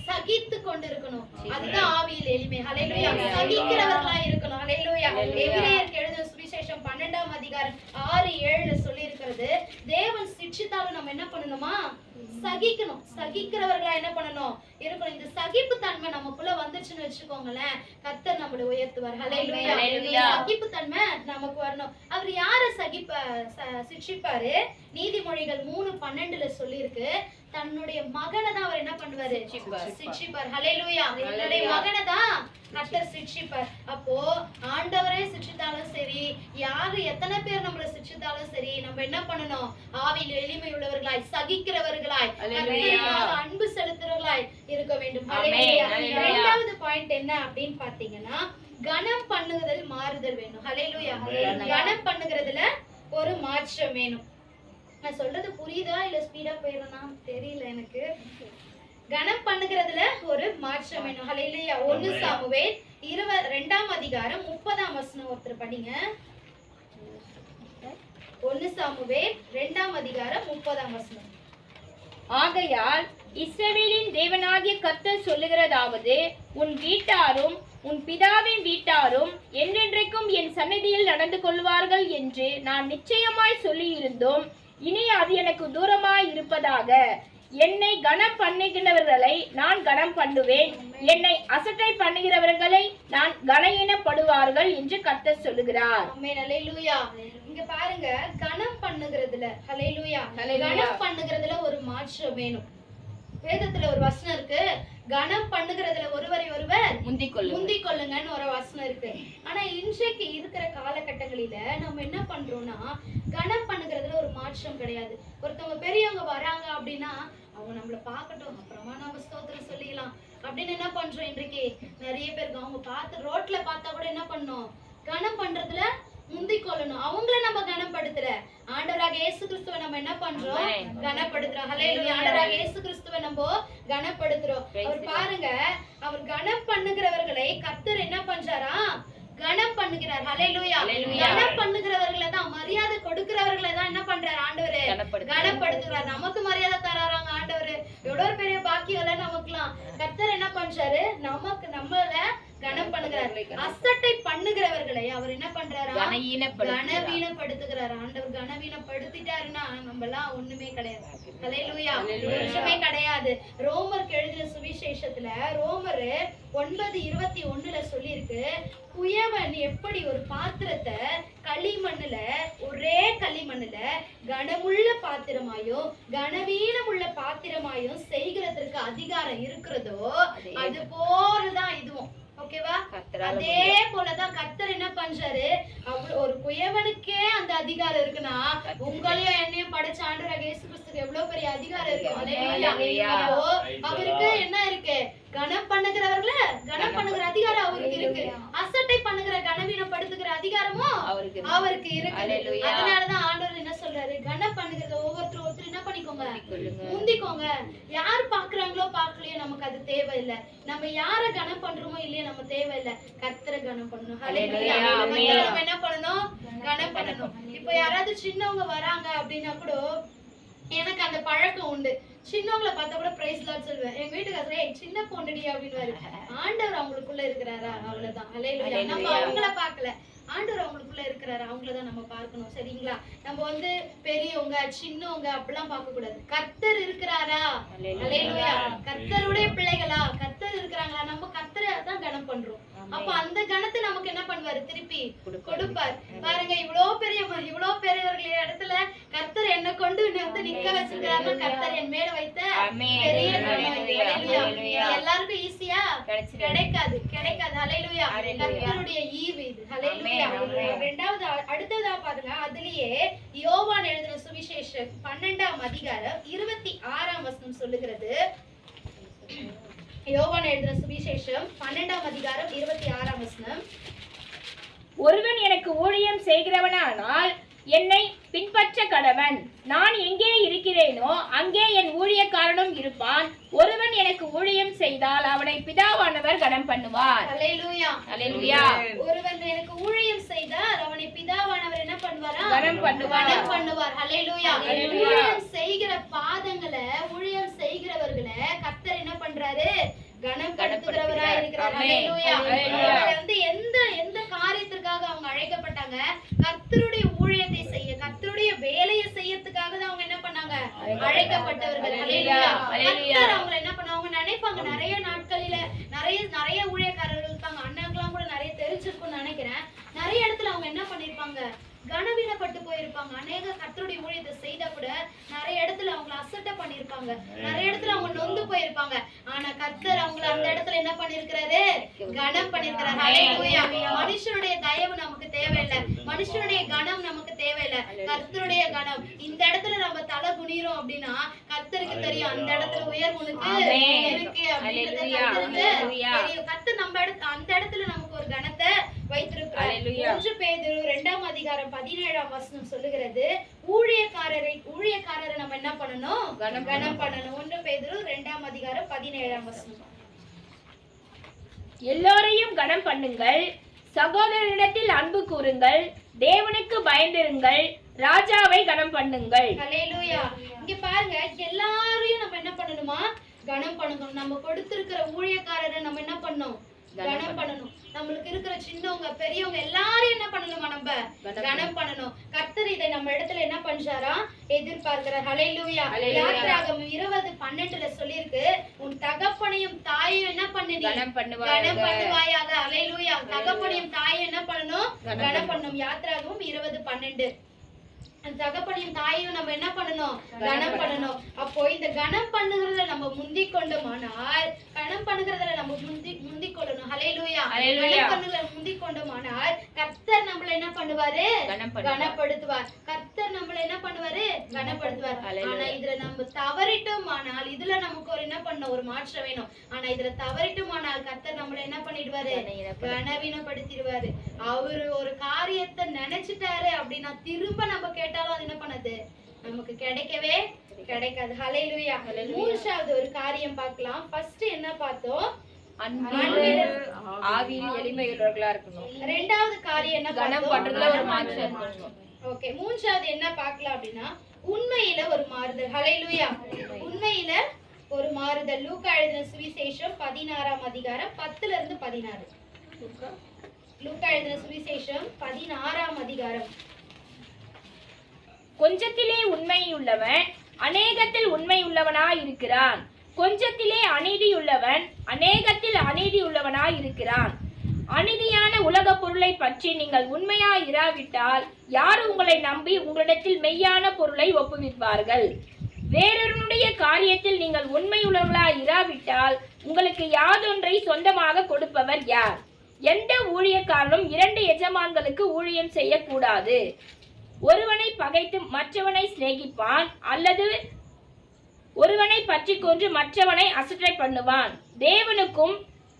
சகித்து கொண்டு இருக்கணும். அதுதான் ஆவியில் எளிமை. ஹல்லேலூயா. சகிக்கிறவர்களா இருக்கணும். ஹல்லேலூயா. எபிரேயருக்கு எழுதின சுவிசேஷம் 12:6-7 சொல்லி இருக்கிறது, தேவன் சிட்சித்தாலும் நம்ம என்ன பண்ணணுமா, சகிக்கணும். சகிக்கிறவர்களா என்ன பண்ணணும், இருக்கணும். இந்த சகிப்பு தன்மை நமக்குள்ள வந்துச்சுன்னு வச்சுக்கோங்களேன், கர்த்தர் நம்மளை உயர்த்துவார். ஹல்லேலூயா. சகிப்பு தன்மை நமக்கு வரணும். அவர் யார சிட்சிப்பாரு, நீதிமொழிகள் 3:12 சொல்லி இருக்கு, தன்னுடைய மகனை தான் அவர் என்ன பண்ணுவாரு, சிட்சிப்பார். ஹல்லேலூயா. தன்னுடைய மகனை தான் கர்த்தர் சிட்சிப்பார். அப்போ ஆண்டவரே சிட்சித்தாலும் சரி, யாரு எத்தனை பேர் நம்மளை சிட்சித்தாலும் சரி, நம்ம என்ன பண்ணணும், ஆவியில் எளிமை உள்ளவர்களாய், சகிக்கிறவர்களாய், அன்பு செலுத்துறவர்களாய் இருக்க வேண்டும். இரண்டாவது பாயிண்ட் என்ன அப்படின்னு பாத்தீங்கன்னா, கனம் பண்ணுதல் மாறுதல் வேணும். ஹல்லேலூயா. கனம் பண்ணுகிறதுல ஒரு மாற்றம் வேணும். நான் சொல்றது புரியுதா இல்ல ஸ்பீடா போயிடுறேனா தெரியல எனக்கு. கனம் பண்ணுகிறதுல ஒரு மாற்றம் வேணும். ஹல்லேலூயா. 1 சாமுவேல் 2:30 ஒருத்தர் படிங்க. 1 சாமுவேல் 2:30. ஆகையால் இஸ்ரவேலின் தேவனாகிய கர்த்தர் சொல்லுகிறதாவது, உன் வீட்டாரும் உன் பிதாவின் வீட்டாரும் என்றென்றைக்கும் என் சந்நிதியில் நடந்து கொள்வார்கள் என்று நான் நிச்சயமாய் சொல்லியிருந்தோம். இனி அது எனக்கு தூரமாய் இருப்பதாக. என்னை கனம் பண்ணுகிறவர்களை நான் கனம் பண்ணுவேன், என்னை அசட்டை பண்ணுகிறவர்களை நான் கனஈனப்படுவார்கள் என்று கர்த்தர் சொல்லுகிறார். ஆமென். ஹல்லேலூயா. இங்க பாருங்க, கனம் பண்ணுகிறதுல, ஹல்லேலூயா, கனம் பண்ணுகிறதுல ஒரு மாற்றம் வேணும். வேதத்துல ஒரு வசனம் இருக்கு, கனம் பண்ணுகிறதுல ஒருவரை ஒருவர் முந்திக் கொள்ளுங்கன்னு ஒரு வசனம் இருக்கு. ஆனா இன்றைக்கு இருக்கிற காலகட்டங்களில நம்ம என்ன பண்றோம்னா, கனம் பண்ணுகிறதுல ஒரு மாற்றம் கிடையாது. ஒருத்தவங்க பெரியவங்க வராங்க அப்படின்னா, அவங்க நம்மள பார்க்கட்டும், அப்புறமா நம்ம ஸ்தோத்திரம் சொல்லிடலாம் அப்படின்னு என்ன பண்றோம். இன்றைக்கு நிறைய பேருக்கு அவங்க பார்த்து ரோட்ல பார்த்தா கூட என்ன பண்ணணும், கனம் பண்றதுல முந்திக் கொள்ளணும். அவங்கள நம்ம கனப்படுத்துற ஆண்டவராக இயேசு கிறிஸ்துவை நம்ம என்ன பண்றோம், கனப்படுத்துறோம். ஹல்லேலூயா. ஆண்டவராக இயேசு கிறிஸ்துவை நம்ம கனப்படுத்துறோம். அவர் பாருங்க, அவர் கனம் பண்ணுகிறவர்களை கர்த்தர் என்ன பண்றாரா, கனம் பண்ணுகிறார். ஹல்லேலூயா. கனம் பண்ணுகிறவர்களை தான், மரியாதை கொடுக்கிறவர்களை தான் என்ன பண்றாரு ஆண்டவரு, கனப்படுத்துகிறார். நமக்கு மரியாதை தராராங்க ஆண்டவரு. எவ்வளவு பெரிய பாக்கியம் நமக்குலாம். கர்த்தர் என்ன பண்றாரு, நமக்கு நம்மள கனம் பண்ணுகிறார். அசட்டை பண்ணுகிறவர்களை அவர் என்ன பண்றாரா? கனவீனப்படுத்துகிறார். ஆண்டவர் கனவீனப்படுத்திட்டாருன்னா நம்ம எல்லாம் ஒண்ணுமே கிடையாது. ஹல்லேலூயா. ஒண்ணுமே கிடையாது. ரோமருக்கு எழுதின சுவிசேஷத்துல ரோமர் 9:21 சொல்லி இருக்கு, குயவன் எப்படி ஒரு பாத்திரத்தை களிமண்ணுல, ஒரே களிமண்ணுல கனமுள்ள பாத்திரமாயும் கனவீனமுள்ள பாத்திரமாயும் செய்கிறதுக்கு அதிகாரம் இருக்கிறதோ அது போலதான் இதுவும். ஓகேவா? அதே போலதான் கர்த்தர் என்ன பண்றாரு, அவ்வளவு ஒரு குயவனுக்கே அந்த அதிகாரம் இருக்குன்னா உங்களையும் என்னையும் படைச்ச ஆண்டவராக இயேசு கிறிஸ்துக்கு எவ்வளவு பெரிய அதிகாரம் இருக்கு. அப்போ அவருக்கு என்ன இருக்கு? கனம் பண்ணுகிறவர்கள கனம் பண்ணுகிற அதிகாரம் அவருக்கு இருக்கு. அசட்டை பண்ணுகிற கனவீனப்படுத்துகிற அதிகாரமும் அவருக்கு இருக்கு. அதனாலதான் ஆண்டவர் என்ன சொல்றாரு, கனம் பண்ணுகிறத ஒவ்வொருத்தர் என்ன பண்ணிக்கோங்க, முந்திக்கோங்க. யார் பாக்குறாங்களோ பாக்கலையோ நமக்கு அது தேவையில்லை. நம்ம யார கனம் பண்றோமோ இல்லையோ நம்ம தேவையில்லை. கர்த்தரை கனம் பண்ணணும். ஹல்லேலூயா. நம்ம என்ன பண்ணணும்? கனம் பண்ணணும். இப்ப யாராவது சின்னவங்க வராங்க அப்படின்னா கூட எனக்கு அந்த பழக்கம் உண்டு. சின்னவங்களை பார்த்தா கூட பிரைஸ் லார்ட் சொல்லுவேன். எங்க வீட்டுக்காரரே சின்ன பொண்ணுடி அப்படின்னுவாரு. ஆண்டவர் அவங்களுக்குள்ள இருக்கிறாரா? அவ்வளவுதான். ஹல்லேலூயா. நம்ம அவங்கள பார்க்கல, ஆண்டவர் அவங்களுக்குள்ள இருக்கிறாரு. அவங்களதான் நம்ம பார்க்கணும். சரிங்களா? நம்ம பெரியவங்க சின்னவங்க அப்படிலாம் பார்க்க கூடாது. கர்த்தர் இருக்கிறாரா? ஹல்லேலூயா. கர்த்தருடைய பிள்ளைகளா? கர்த்தர் இருக்கிறாங்களா? நம்ம கர்த்தரை தான் கனம் பண்றோம். அப்ப அந்த கணத்தை நமக்கு என்ன பண்ணுவாரு? திருப்பி கொடுப்பார். பாருங்க, இவ்வளவு பெரியவர்கள் இடத்துல கர்த்தர் என்ன கொண்டு நிக்க வச்சிருக்காருன்னா கர்த்தர் என் மேல வைத்த பெரிய எல்லாருக்கும் ஈஸியா கிடைக்காது. ஹல்லேலூயா. கர்த்தருடைய ஈவு இது. ஹல்லேலூயா. அடுத்ததா பாருங்க, அதுலயே யோவான் எழுதின சுவிசேஷம் 12ஆம் அதிகாரம் 26ஆம் வசனம் சொல்லுகிறது. யோவான் எழுதின சுவிசேஷம் 12ஆம் அதிகாரம் 26ஆம் வசனம், ஒருவன் எனக்கு ஊழியம் செய்கிறவனானால் என்னை பின்பற்ற கடவன். நான் எங்கே இருக்கிறேனோ அங்கே என் ஊழியக்காரனும் இருப்பான். ஒருவன் எனக்கு ஊழியம் செய்தால் அவனை பிதாவானவர் கனம் பண்ணுவார். ஹல்லேலூயா. ஹல்லேலூயா. ஒருவன் எனக்கு ஊழியம் செய்தால் அவனை பிதாவானவர் என்ன பண்ணுவாரா? கனம் பண்ணுவார். ஹல்லேலூயா. ஊழியம் செய்கிற பாதங்களை, ஊழியம் செய்கிறவர்களை கர்த்தர் என்ன பண்றாரு? கனப்படுத்துகிறவரா இருக்கிறார். ஹல்லேலூயா. எந்த காரியத்திற்காக அவங்க அழைக்கப்பட்டாங்க? கர்த்தருடைய ஊழியத்தை செய்ய, கர்த்தருடைய வேலையை செய்யறதுக்காக தான் அவங்க என்ன பண்ணாங்க? அழைக்கப்பட்டவர்கள். ஹல்லேலூயா. கர்த்தர் அவங்களை என்ன பண்ணுவாங்க? நினைப்பாங்க நிறைய நாட்களில நிறைய ஊழியக்காரர்கள் இருப்பாங்க. அண்ணாக்கெல்லாம் கூட நிறைய தெரிஞ்சிருக்கும்னு நினைக்கிறேன். நிறைய இடத்துல அவங்க என்ன பண்ணிருப்பாங்க? கனவீனப்பட்டு போயிருப்பாங்க. அநேக கர்த்தருடைய ஊழியத்தை செய்தா கூட நிறைய இடத்துல அவங்களை அசட்டை பண்ணிருப்பாங்க. நிறைய இடத்துல அவங்க நொந்து போயிருப்பாங்க. ஆனா கர்த்தர் அவங்களை அந்த இடத்துல என்ன பண்ணிருக்கிறாரு? கனம் பண்ணிருக்கிறாரு. ஹல்லேலூயா. மனுஷனுடைய தயவு நமக்கு தேவையில்லை. மனுஷனுடைய கனம் நமக்கு தேவையில்லை. கர்த்தருடைய கனம். இந்த இடத்துல நம்ம தலை குனிறோம் அப்படின்னா கர்த்தருக்கு தெரியும் அந்த இடத்துல உயர்வு உனக்கு இருக்கு அப்படின்றது தெரியும். கர்த்தர் நம்ம அந்த இடத்துல நமக்கு ஒரு கனத்தை வைத்திருக்கிறார். 1 பேதுரு 2ஆம் அதிகாரம் 17ஆம் வசனம் சொல்லுகிறது, ஊழியக்காரரை நம்ம என்ன பண்ணணும்? கனம் பண்ணணும். 1 பேதுரு 2ஆம் அதிகாரம் 17ஆம் வசனம், எல்லோரையும் கனம் பண்ணுங்கள், சகோதரரிடத்தில் அன்பு கூறுங்கள், தேவனுக்கு பயந்திருங்கள், ராஜாவை கனம் பண்ணுங்கள். ஹல்லேலூயா. இங்க பாருங்க, எல்லாரையும் நம்ம என்ன பண்ணணுமா? கனம் பண்ணணும். நம்ம கொடுத்திருக்கிற ஊழியக்காரரை நம்ம என்ன பண்ணணும்? கனம் பண்ணணும். நம்மளுக்கு இருக்கிற சின்னவங்க பெரியவங்க எல்லாரும் என்ன பண்ணணுமா? நம்ம கனம் பண்ணணும். கர்த்தர் இதை நம்ம இடத்துல என்ன பண்றாரா? எதிர்பார்க்கிறார். ஹல்லேலூயா. யாத்திராகமம் 20:12 சொல்லிருக்கு, உன் தகப்பனையும் தாயையும் என்ன பண்ணு? கனம் பண்ணுவாயாக. ஹல்லேலூயா. தகப்பனையும் தாயையும் என்ன பண்ணணும்? கனம் பண்ணணும். யாத்திராகமம் 20:12. தகப்பனையும் தாயையும் நம்ம என்ன பண்ணணும்? கனம் பண்ணணும். அப்போ இந்த கனம் பண்ணுகிறதுல நம்ம முந்தி கொண்டோமானால், கனம் பண்ணுகிறதுல நம்ம முந்தி கொள்ளணும். ஹல்லேலூயா. கனம் பண்ணுகிறதுல முந்தி கொண்டோமானால் கர்த்தர் நம்மள என்ன பண்ணுவாரு? கனப்படுத்துவார். கர்த்தர் நம்மள என்ன பண்ணுவாரு? கனப்படுத்துவார். ஆனா இதுல நம்ம தவறிட்டோமானால், இதுல நமக்கு ஒரு என்ன பண்ண ஒரு மாற்றம் வேணும். ஆனா இதுல தவறிட்டோமானால் கர்த்தர் நம்மள என்ன பண்ணிடுவாரு? கனவீனப்படுத்திடுவாரு. அவரு ஒரு காரியத்தை நினைச்சிட்டாரு அப்படின்னா திரும்ப நம்ம கேட்டாலும் அது என்ன பண்ணது? நமக்கு கிடைக்கவே கிடைக்காது. ஹல்லேலூயா. மூன்றாவது ஒரு காரியம் பார்க்கலாம். ஃபர்ஸ்ட் என்ன பார்த்தோம்? ஆவியில் எளிமையுள்ளவர்களா இருக்கணும். இரண்டாவது காரியம் என்ன? கனம் பண்றதுல ஒரு மாற்றம் இருக்கணும். ஓகே. மூன்றாவது என்ன பார்க்கலாம் அப்படின்னா உண்மையில ஒரு மாறுதல். ஹல்லேலூயா. உண்மையில ஒரு மாறுதல். லூக்கா எழுதின சுவிசேஷம் 16ஆம் அதிகாரம் 10 இருந்து 16. லூக்கா எழுதின சுவிசேஷம் 16ஆம் அதிகாரம். கொஞ்சத்திலே உண்மையுள்ளவன் அநேகத்தில் உண்மையுள்ளவனாய் இருக்கிறான். கொஞ்சத்திலே அநீதியுள்ளவன் அநேகத்தில் அநீதியுள்ளவனாய் இருக்கிறான். அநீதியான உலக பொருளை பற்றி நீங்கள் உண்மையாய் இராவிட்டால் யார் உங்களை நம்பி உங்களிடத்தில் மெய்யான பொருளை ஒப்புவிப்பார்கள்? வேறொருடைய காரியத்தில் நீங்கள் உண்மையுள்ளவர்களாய் இராவிட்டால் உங்களுக்கு யாதொன்றை சொந்தமாக கொடுப்பவர் யார்? எந்த ஊழியக்காரனும் 2 எஜமான்களுக்கு ஊழியம் செய்யக்கூடாது. ஒருவனை பகைத்து மற்றவனை சிநேகிப்பான், அல்லது ஒருவனை பற்றி கொன்று மற்றவனை அசட்டை பண்ணுவான். தேவனுக்கும்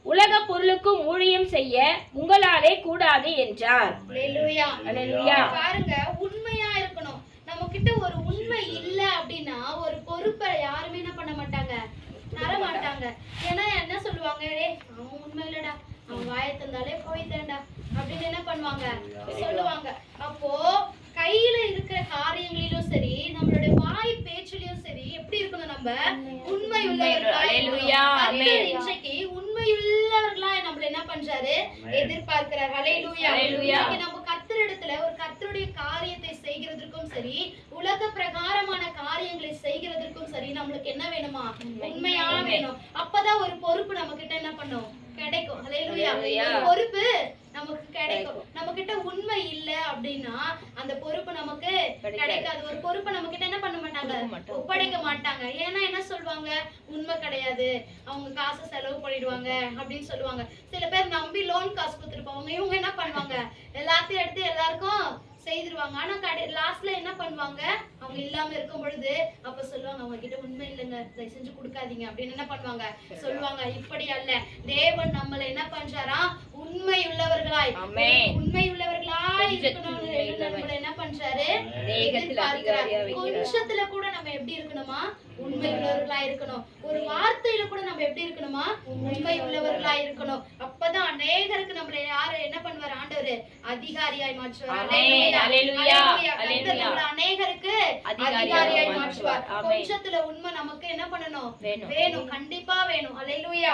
உலக பொருளுக்கும் ஊழியம் செய்ய உங்களாலே கூடாது என்றார். அல்லேலூயா. அல்லேலூயா. பாருங்க, உண்மையா இருக்கணும். நம்ம கிட்ட ஒரு உண்மை இல்ல அப்படின்னா ஒரு பொறுப்பை யாருமே என்ன பண்ண மாட்டாங்க, தர மாட்டாங்க. ஏன்னா என்ன சொல்லுவாங்க, அவன் உண்மை இல்லடா, அவன் வாயை தந்தாலே போய்தான்டா அப்படின்னு என்ன பண்ணுவாங்க, சொல்லுவாங்க. அப்போ கையில இருக்கிற காரியங்களிலும் சரி, நம்மளுடைய வாய் பேச்சிலையும் சரி எப்படி இருக்கணும், நம்ம உண்மை உள்ளவர்களாய். இன்றைக்கு உண்மையுள்ளவர்களா நம்மள என்ன பண்றாரு, எதிர்பார்க்கிறார். ஹல்லேலூயா. இன்னைக்கு நம்ம கர்த்தரிடத்துல ஒரு கர்த்தருடைய காரியத்தை செய்கிறதுக்கும் சரி, உலக பிரகாரமான காரியங்களை செய்கிறதுக்கும் சரி, நம்மளுக்கு என்ன வேணுமா, உண்மையா வேணும். அப்பதான் ஒரு பொறுப்பு நம்ம கிட்ட என்ன பண்ணும், கிடைக்கும். ஹல்லேலூயா. பொறுப்பு நமக்கு கிடைக்கும். நம்ம கிட்ட உண்மை இல்ல அப்படின்னா அந்த பொறுப்பு நமக்கு கிடைக்காது. ஒரு பொறுப்பை நம்ம கிட்ட என்ன பண்ண மாட்டாங்க, ஒப்படைக்க மாட்டாங்க. ஏன்னா என்ன சொல்லுவாங்க, உண்மை கிடையாது, அவங்க காசை செலவு பண்ணிடுவாங்க அப்படின்னு சொல்லுவாங்க. சில பேர் நம்பி லோன் காசு கொடுத்துருப்பாங்க, இவங்க என்ன பண்ணுவாங்க, எல்லாத்தையும் எடுத்து எல்லாருக்கும் செய்திருவாங்க. ஆனா லாஸ்ட்ல என்ன பண்ணுவாங்க, அவங்க இல்லாம இருக்கும் பொழுது அப்ப சொல்லுவாங்க, அவங்க கிட்ட உண்மை இல்லைங்க, தயவு செஞ்சு கொடுக்காதீங்க அப்படின்னு என்ன பண்ணுவாங்க, சொல்லுவாங்க. இப்படி அல்ல, தேவன் நம்மள என்ன பண்றாரா, உண்மை உள்ளவர்களாய், உண்மை உள்ளவர்களாய் நம்மள என்ன பண்றாரு, கொஞ்சத்துல கூட நம்ம எப்படி இருக்கணுமா, உண்மை உள்ளவர்களா இருக்கணும். ஒரு வார்த்தையில கூட நம்ம எப்படி இருக்கணுமா, உண்மை உள்ளவர்களா இருக்கணும். அப்பதான் அநேகருக்கு நம்மள யாரு என்ன பண்ணுவார், ஆண்டவர் அதிகாரியாய் மாற்றுவார். அநேகருக்கு அதிகாரியாய் மாற்றுவார். கொஞ்சத்துல உண்மை நமக்கு என்ன பண்ணணும், வேணும், கண்டிப்பா வேணும். அல்லேலூயா.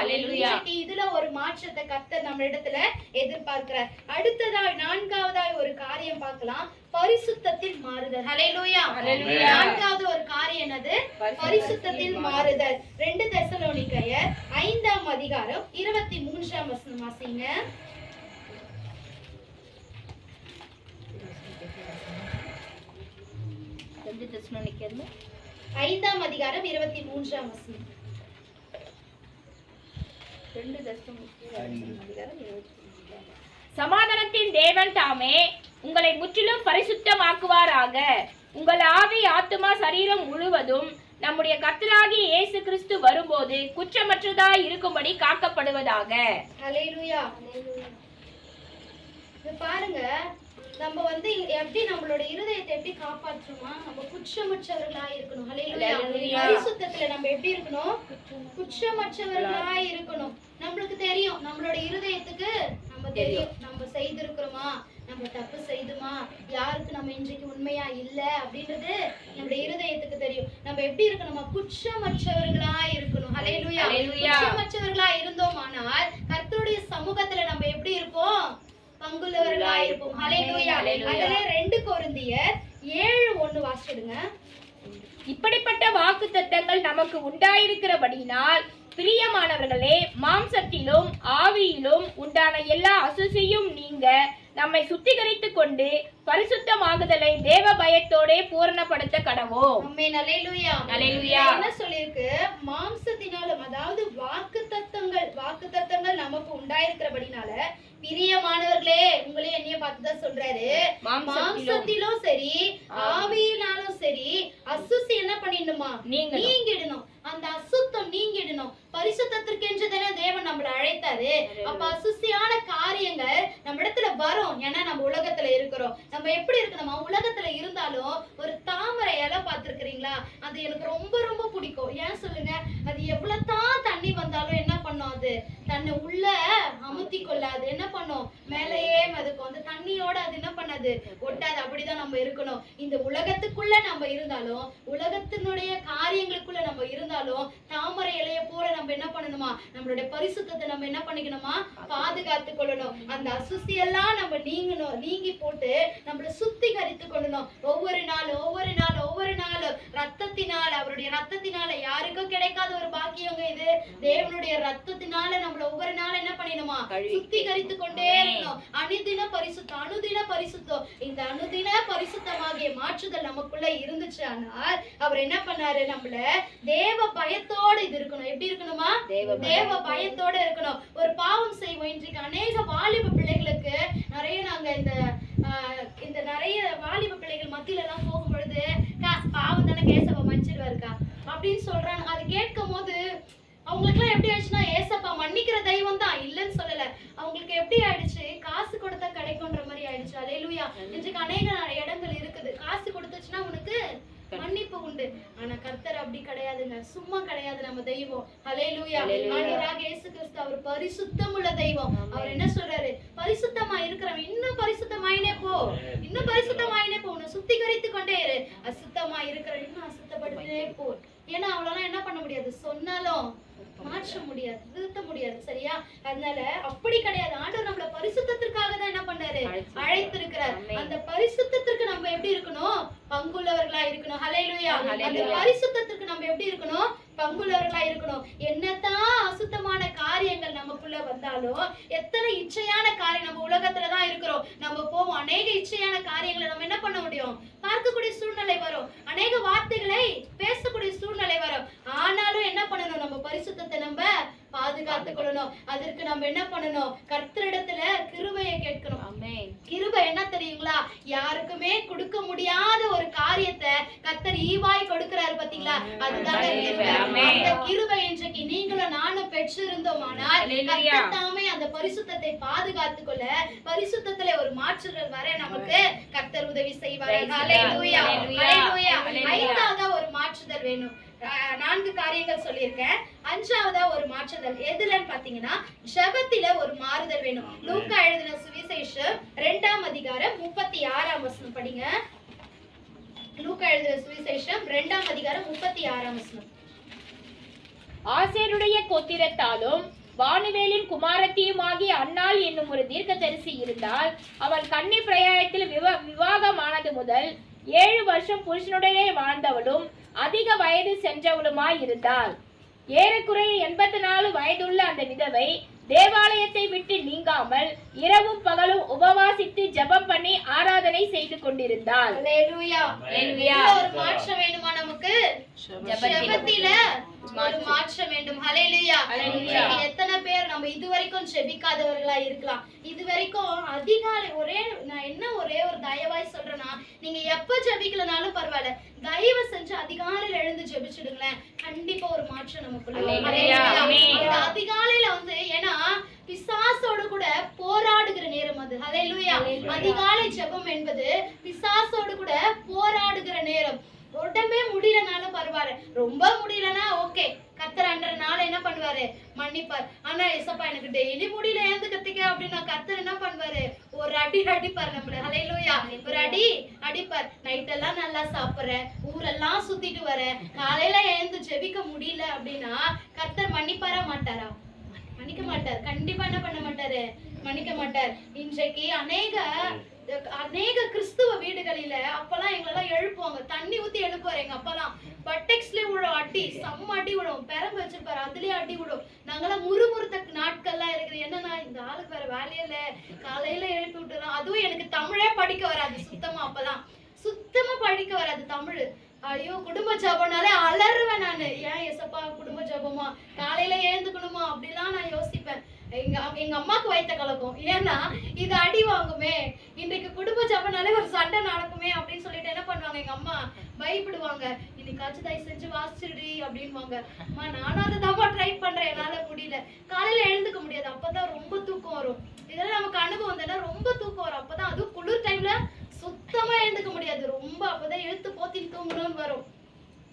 இதுல ஒரு மாற்றத்தை கர்த்தர் நம்ம இடத்துல எதிர்பார்க்கிறார். அடுத்ததாய் 4ஆவதாய் ஒரு காரியம் பார்க்கலாம், பரிசுத்தத்தில் மாறுதல். ஹல்லேலூயா. 4வது ஒரு காரியம் என்னது, பரிசுத்தத்தில் மாறுதல். 2 தெசலோனிக்கேயர் 5ஆம் அதிகாரம் 23ஆம் வசனம் வாசிங்க. 5ஆம் அதிகாரம் 23ஆம் வசனம். சமாதானத்தின் தேவன் தாமே உங்களை முற்றிலும் பரிசுத்தமாக்குவாராக. உங்கள் ஆவி, ஆத்துமா, சரீரம் முழுவதும் நம்முடைய கர்த்தராகிய இயேசு கிறிஸ்து வரும்போது குற்றமற்றதாய் இருக்கும்படி காக்கப்படுவதாக. ஹல்லேலூயா. பாருங்க, நம்ம எப்படி நம்மளோட இருதயத்தை எப்படி காப்பாற்றுமா, நம்ம குற்றமற்றவர்களா இருக்கணும். ஹல்லேலூயா. பரிசுத்தத்துல நம்ம எப்படி இருக்கணும், குற்றமற்றவர்களா இருக்கணும். நம்மளுக்கு தெரியும், நம்மளோட இருதயத்துக்கு நம்ம தெரியும், நம்ம செய்திருக்கிறோமா, நம்ம தப்பு செய்துமா, யாருக்கு நம்ம இன்றைக்கு உண்மையா இல்ல அப்படின்றது நம்மளுடைய இருதயத்துக்கு தெரியும். நம்ம எப்படி இருக்கணுமா, குற்றமற்றவர்களா இருக்கணும். ஹல்லேலூயா. குற்றமற்றவர்களா இருந்தோமானால் கர்த்தருடைய சமூகத்துல நம்ம எப்படி இருப்போம், பங்குள்ளவர்களா இருப்போம். ஹல்லேலூயா. அதுல 2 கொரிந்தியர் 7:1 வாசிடுங்க. இப்படிப்பட்ட வாக்குத்தத்தங்கள் நமக்கு உண்டாயிருக்கிறபடியினால் பிரியமானவர்களே, மாம்சத்திலும் ஆவியிலும் உண்டான எல்லா அசுசியும் நீங்க நம்மை சுத்திகரித்துக் கொண்டு பரிசுத்தமாகுதலை தேவ பயத்தோட பூரணப்படுத்த கடவோம். ஆமென். அல்லேலூயா. அல்லேலூயா. என்ன சொல்லிருக்கு, மாம்சத்தினாலும், அதாவது வாக்குத்தத்தங்கள் நமக்கு உண்டாயிருக்கிறபடினால பிரியமானவர்களே, உங்களே என்னைய பார்த்துதான் சொல்றாரு, மாம்சத்திலும் சரி ஆவியினாலும் சரி அசுசி என்ன பண்ணிடணுமா, நீங்கிடணும். அந்த அசுத்தம் நீங்கிடணும். பரிசுத்தத்திற்கு தானே தேவன் நம்மளை அழைத்தாரு. அப்ப அசுசியான காரியங்கள் நம்ம இடத்துல வரும். ஏன்னா நம்ம உலகத்துல இருக்கிறோம். நம்ம எப்படி இருக்கணுமா, உலகத்துல இருந்தாலும் ஒரு தாமரை இலை பார்த்திருக்கிறீங்களா, அது எனக்கு ரொம்ப ரொம்ப பிடிக்கும். ஏன் சொல்லுங்க, அது எவ்வளவுதான் தண்ணி வந்தாலும் என்ன பண்ணும், அது தன்னை தன்னை உள்ள அமுத்தி கொள்ளாது. என்ன பண்ணும்? மேலேயே மிதக்கும். அந்த தண்ணியோட அது என்ன பண்ணாது? ஒட்டாது. அப்படிதான் நம்ம இருக்கணும். இந்த உலகத்துக்குள்ள நம்ம இருந்தாலும், உலகத்தினுடைய காரியங்களுக்குள்ள நம்ம இருந்தாலும், தாமரை இலைய போல நம்ம என்ன பண்ணணுமா? நம்மளுடைய பரிசுத்தத்தை நம்ம என்ன பண்ணிக்கணுமா? பாதுகாத்து கொள்ளணும். அந்த அசுசி எல்லாம் நம்ம நீங்கி போட்டு நம்மள சுத்திகரித்து கொள்ளணும். ஒவ்வொரு நாளும் ரத்தத்தினால, அவருடைய ரத்தத்தினால, யாருக்கும் கிடைக்காத ஒரு பாக்கியங்க இது. தேவனுடைய ரத்தத்தினால நம்மள ஒவ்வொரு நாளும் என்ன பண்ணிடணுமா? சுத்திகரித்து கொண்டே இருக்கணும். அனுதின பரிசுத்தம். இந்த அனுதின பரிசுத்தமாகிய மாற்றுதல் நமக்குள்ள இருந்துச்சு. ஆனால் அவர் என்ன பண்ணாரு? நம்மள தேவ பயத்தோட இது இருக்கணும். எப்படி இருக்கணுமா? தேவ பயத்தோட இருக்கணும். ஒரு பாவம் செய்வோம். இன்றைக்கு அநேக வாலிப பிள்ளைகளுக்கு நாங்க இந்த நிறைய வாலிப பிள்ளைகள் மத்தியில எல்லாம் போகும் பொழுது, பாவம் தானே, கேசவ மன்னிச்சிருவாருக்கா அப்படின்னு சொல்றாங்க. அது கேட்கும் போது அவங்களுக்கு எல்லாம் எப்படி ஆயிடுச்சுன்னா, ஏசப்பா மன்னிக்கிற தெய்வம் தான், இல்லைன்னு சொல்லல. அவங்களுக்கு எப்படி ஆயிடுச்சு? காசு கொடுத்தா கிடைக்கும்ன்ற மாதிரி ஆயிடுச்சு. அல்லேலூயா. இன்றைக்கு அநேக இடங்கள் இருக்குது. காசு கொடுத்துச்சுன்னா உனக்கு மன்னிப்பு உண்டு. ஆனா கர்த்தர் அப்படி கிடையாதுங்க. சும்மா கிடையாது நம்ம தெய்வம். அல்லேலூயா. ஆண்டவராக இயேசு கிறிஸ்து அவர் பரிசுத்தம் உள்ள தெய்வம். அவர் என்ன சொல்றாரு? பரிசுத்தமா இருக்கிறவன் இன்னும் பரிசுத்தமாயினே போ, உன்னை சுத்திகரித்து கொண்டே இரு. அசுத்தமா இருக்கிறவன் இன்னும் அசுத்தப்படுத்தினே போ. ஏன்னா அவ்வளவுலாம் என்ன பண்ண முடியாது? சொன்னாலும் மாற்ற முடியாது, திருத்த முடியாது. சரியா? அதனால அப்படி கிடையாது. ஆண்டவர் நம்மள பரிசுத்தத்திற்காக தான் என்ன பண்றாரு? அழைத்திருக்கிறார். அந்த பரிசுத்தத்திற்கு நம்ம எப்படி இருக்கணும்? பங்குள்ளவர்களா இருக்கணும். ஹல்லேலூயா. அந்த பரிசுத்தத்திற்கு நம்ம எப்படி இருக்கணும்? பங்குள்ளவர்களா இருக்கணும். என்னதான் அசுத்தமான காரியங்கள் நமக்குள்ள வந்தாலும், எத்தனை இச்சையான காரியம் நம்ம உலகத்துலதான் இருக்கிறோம். நம்ம போவோம், அநேக இச்சையான காரியங்களை நம்ம என்ன பண்ண முடியும்? பார்க்கக்கூடிய சூழ்நிலை வரும். அநேக வார்த்தைகளை பேசக்கூடிய சூழ்நிலை வரும். ஆனாலும் என்ன பண்ணணும்? நம்ம பரிசுத்தத்தை நம்ம பாதுகாத்துக் கொள்ளணும். அதற்கு நம்ம என்ன பண்ணணும்? கர்த்தரிடத்துல கிருபையை கேட்கணும். கிருபை என்ன தெரியுங்களா? யாருக்குமே கொடுக்க முடியாத ஒரு காரியத்தை கர்த்தர் ஈவாய் கொடுக்கிறாரு. பாத்தீங்களா? அதுதான் கிருபை. அந்த கிருபை இன்றைக்கு நீங்களும் நானும் பெற்றிருந்தோமானால், கர்த்தர் தாமே அந்த பரிசுத்தத்தை பாதுகாத்துக் கொள்ள, பரிசுத்தத்துல ஒரு மாற்றுதல் வர நமக்கு கர்த்தர் உதவி செய்வார். ஹல்லேலூயா. ஹல்லேலூயா. ஐந்தாவதா ஒரு மாற்றுதல் வேணும். 4 காரியங்கள் சொல்லியிருக்கேன். 5ஆவதா ஒரு மாற்றுதல் எதுலன்னு பாத்தீங்கன்னா, ஜெபத்தில ஒரு மாறுதல் வேணும். லூக்கா எழுதின சுவிசேஷம் 2ஆம் அதிகாரம் 36ஆம் வசனம் படிங்க. லூக்கா எழுதின சுவிசேஷம் 2ஆம் அதிகாரம் 36ஆம் வசனம். ஆசேருடைய கோத்திரத்தாலும் வானுவேலின் குமாரத்தியுமாகிய அன்னாள் என்னும் ஒரு தீர்க்கதரிசி இருந்தால், அவள் கன்னி பிரயாயத்தில் விவாகமானது முதல் 7 வருஷம் புருஷனுடனே வாழ்ந்தவளும் அதிக வயது சென்றவளுமாய் இருந்தாள். ஏறக்குறைய 84 வயதுள்ள அந்த விதவை தேவாலயத்தை விட்டு நீங்காமல் இரவும் பகலும் உபவாசித்து ஜெபம் பண்ணி ஆராதனை செய்து கொண்டிருந்தாள். அல்லேலூயா. ஒரு மாற்றம் வேணுமா நமக்கு? ஜெபத்தில ஒரு மாற்றம் வேண்டும். ஹல்லேலூயா. எத்தனை பேர் நம்ம இதுவரைக்கும் ஜெபிக்காதவர்களா இருக்கலாம். இதுவரைக்கும் அதிகாலை நான் ஒரே ஒரு தயவாய் சொல்றேன்னா, நீங்க எப்ப ஜெபிக்கலனாலும் பரவாயில்ல, தயவு செஞ்சு அதிகாலையில எழுந்து ஜெபிச்சிடுங்களேன். கண்டிப்பா ஒரு மாற்றம் நமக்குள்ள. அதிகாலையில ஏன்னா பிசாசோடு கூட போராடுகிற நேரம் அது. ஹல்லேலூயா. அதிகாலை ஜெபம் என்பது பிசாசோடு கூட போராடுகிற நேரம். உடம்பே முடியலனாலும் பரவாயில்ல, ரொம்ப முடியலன்னா ஓகே, கர்த்தர் அன்றைய நாள் என்ன பண்ணுவாரு? மன்னிப்பார். ஆனா ஏசப்பா எனக்கு டெய்லி முடியல ஏந்துக்கிறதுக்க அப்படின்னா கர்த்தர் என்ன பண்ணுவாரு? ஒரு அடி அடிப்பார் நம்மள. ஹல்லேலூயா. ஒரு அடி அடிப்பார். நைட் எல்லாம் நல்லா சாப்பிடுறேன், ஊரெல்லாம் சுத்திட்டு வரேன், காலையில எழுந்து ஜெபிக்க முடியல அப்படின்னா கர்த்தர் மன்னிப்பாரா மாட்டாரா? மன்னிக்க மாட்டார். கண்டிப்பா என்ன பண்ண மாட்டாரு? மன்னிக்க மாட்டார். இன்றைக்கு அநேக கிறிஸ்துவ வீடுகளில அப்பெல்லாம் எங்களெல்லாம் எழுப்புவாங்க, தண்ணி ஊத்தி எழுப்புவாரு எங்க அப்பெல்லாம். பட்டெக்ஸ்ல விழும் அடி, செம்ம அடி விடும், பெரம்பு வச்சிருப்பாரு, அதுலயே அடி விடும். நாங்கெல்லாம் முறுமுறுத்த நாட்கள்லாம் இருக்குது. என்னன்னா இந்த ஆளுக்கு வேற வேலையில காலையில எழுப்பி விட்டுறோம். அதுவும் எனக்கு தமிழே படிக்க வராது சுத்தமா. அப்பெல்லாம் சுத்தமா படிக்க வராது தமிழ். ஐயோ, குடும்ப ஜபம்னாலே அலறுவேன் நானு. ஏன் ஏசப்பா குடும்ப ஜபமா, காலையில எழுந்துக்கணுமா அப்படிலாம் நான் யோசிப்பேன். எங்க அம்மாக்கு வைத்த கலக்கும். ஏன்னா இது அடி வாங்குமே, இன்றைக்கு குடும்ப ஜபம்னாலே ஒரு சண்டை நடக்குமே அப்படின்னு சொல்லிட்டு என்ன பண்ணுவாங்க, எங்க அம்மா பயப்படுவாங்க. இன்னைக்காச்சும் தயவு செஞ்சு வாசிச்சிடுடி அப்படின்வாங்க. அம்மா நானும் அதை தான் ட்ரை பண்றேன், என்னால முடியல. காலையில எழுந்துக்க முடியாது, அப்பதான் ரொம்ப தூக்கம் வரும். இதெல்லாம் நமக்கு அனுபவம் தானே, ரொம்ப தூக்கம் வரும். அப்பதான் அதுவும் குளிர் டைம்ல சுத்தமா எழுந்துக்க முடியாது. ரொம்ப அப்பதான் இழுத்து போத்தி தூங்கணும்னு வரும்.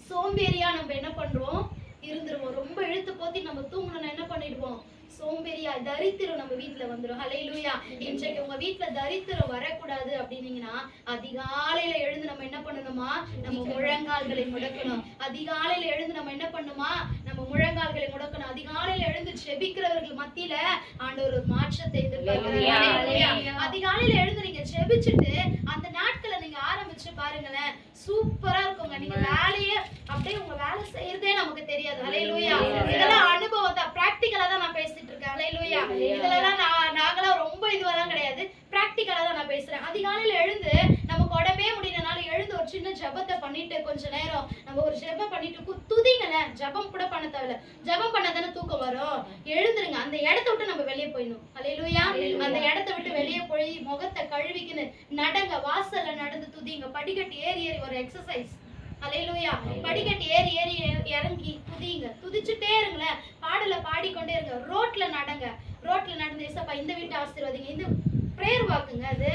சோம்பேறியா நம்ம என்ன பண்றோம்? இருந்துருவோம். ரொம்ப இழுத்து போத்தி நம்ம தூங்கணும்னா என்ன பண்ணிடுவோம்? சோம்பேறியா தரித்திரம் நம்ம வீட்டுல வந்துடும். ஹல்லேலூயா. இன்றைக்கு உங்க வீட்டுல தரித்திரம் வரக்கூடாது அப்படின்னீங்கன்னா அதிகாலையில எழுந்து நம்ம என்ன பண்ணணுமா, நம்ம முழங்கால்களை முடக்கணும். அதிகாலையில எழுந்து நம்ம என்ன பண்ணுமா, நம்ம முழங்கால்களை முடக்கணும். அதிகாலையில எழுந்து ஜெபிக்கிறவர்கள் மத்தியில ஆண்டவர் ஒரு மாற்றத்தை எதிர்பார்க்கிறார். அதிகாலையில எழுந்து நீங்க ஜெபிச்சுட்டு அந்த நாட்களை நீங்க ஆரம்பிச்சு பாருங்களேன், சூப்பரா இருக்குங்க. நீங்க வேலையே அப்படியே உங்க வேலை செய்யறதே நமக்கு தெரியாது. ஹல்லேலூயா. இதெல்லாம் அனுபவம் தான், பிராக்டிகலா தான் நான் பேசிட்டு இருக்கேன். ஹல்லேலூயா. இதெல்லாம் நாங்களாம் ரொம்ப இதுவெல்லாம் கிடையாது, பிராக்டிகலா தான் நான் பேசுறேன். அதிகாலையில எழுந்து நமக்கு உடம்பே முடியலனால எழுந்து ஒரு சின்ன ஜெபத்தை பண்ணிட்டு கொஞ்ச நேரம் நம்ம ஒரு ஜெபம் பண்ணிட்டு துதிங்களேன். ஜெபம் கூட பண்ண தேவையில்ல, ஜெபம் பண்ணாதானே தூக்கம் வரும். எழுந்துருங்க, அந்த இடத்த விட்டு நம்ம வெளியே போயிடணும். ஹல்லேலூயா. அந்த இடத்த விட்டு வெளியே போய் முகத்தை கழுவிக்கின்னு நடங்க, வாசல்ல நடந்து துதிங்க. படிக்கட்டு ஏறி ஏறி ஒரு எக்ஸசைஸ். ஹல்லேலூயா. படிக்கட்டு ஏறி ஏறி இறங்கி துதிங்க, துதிச்சுட்டே இருங்களேன். பாடல பாடிக்கொண்டே இருங்க. ரோட்ல நடங்க, ரோட்ல நடந்து ஏசப்பா இந்த வீட்டை ஆசீர்வதிங்க, இந்த பிரேயர் வாக்குங்க, அது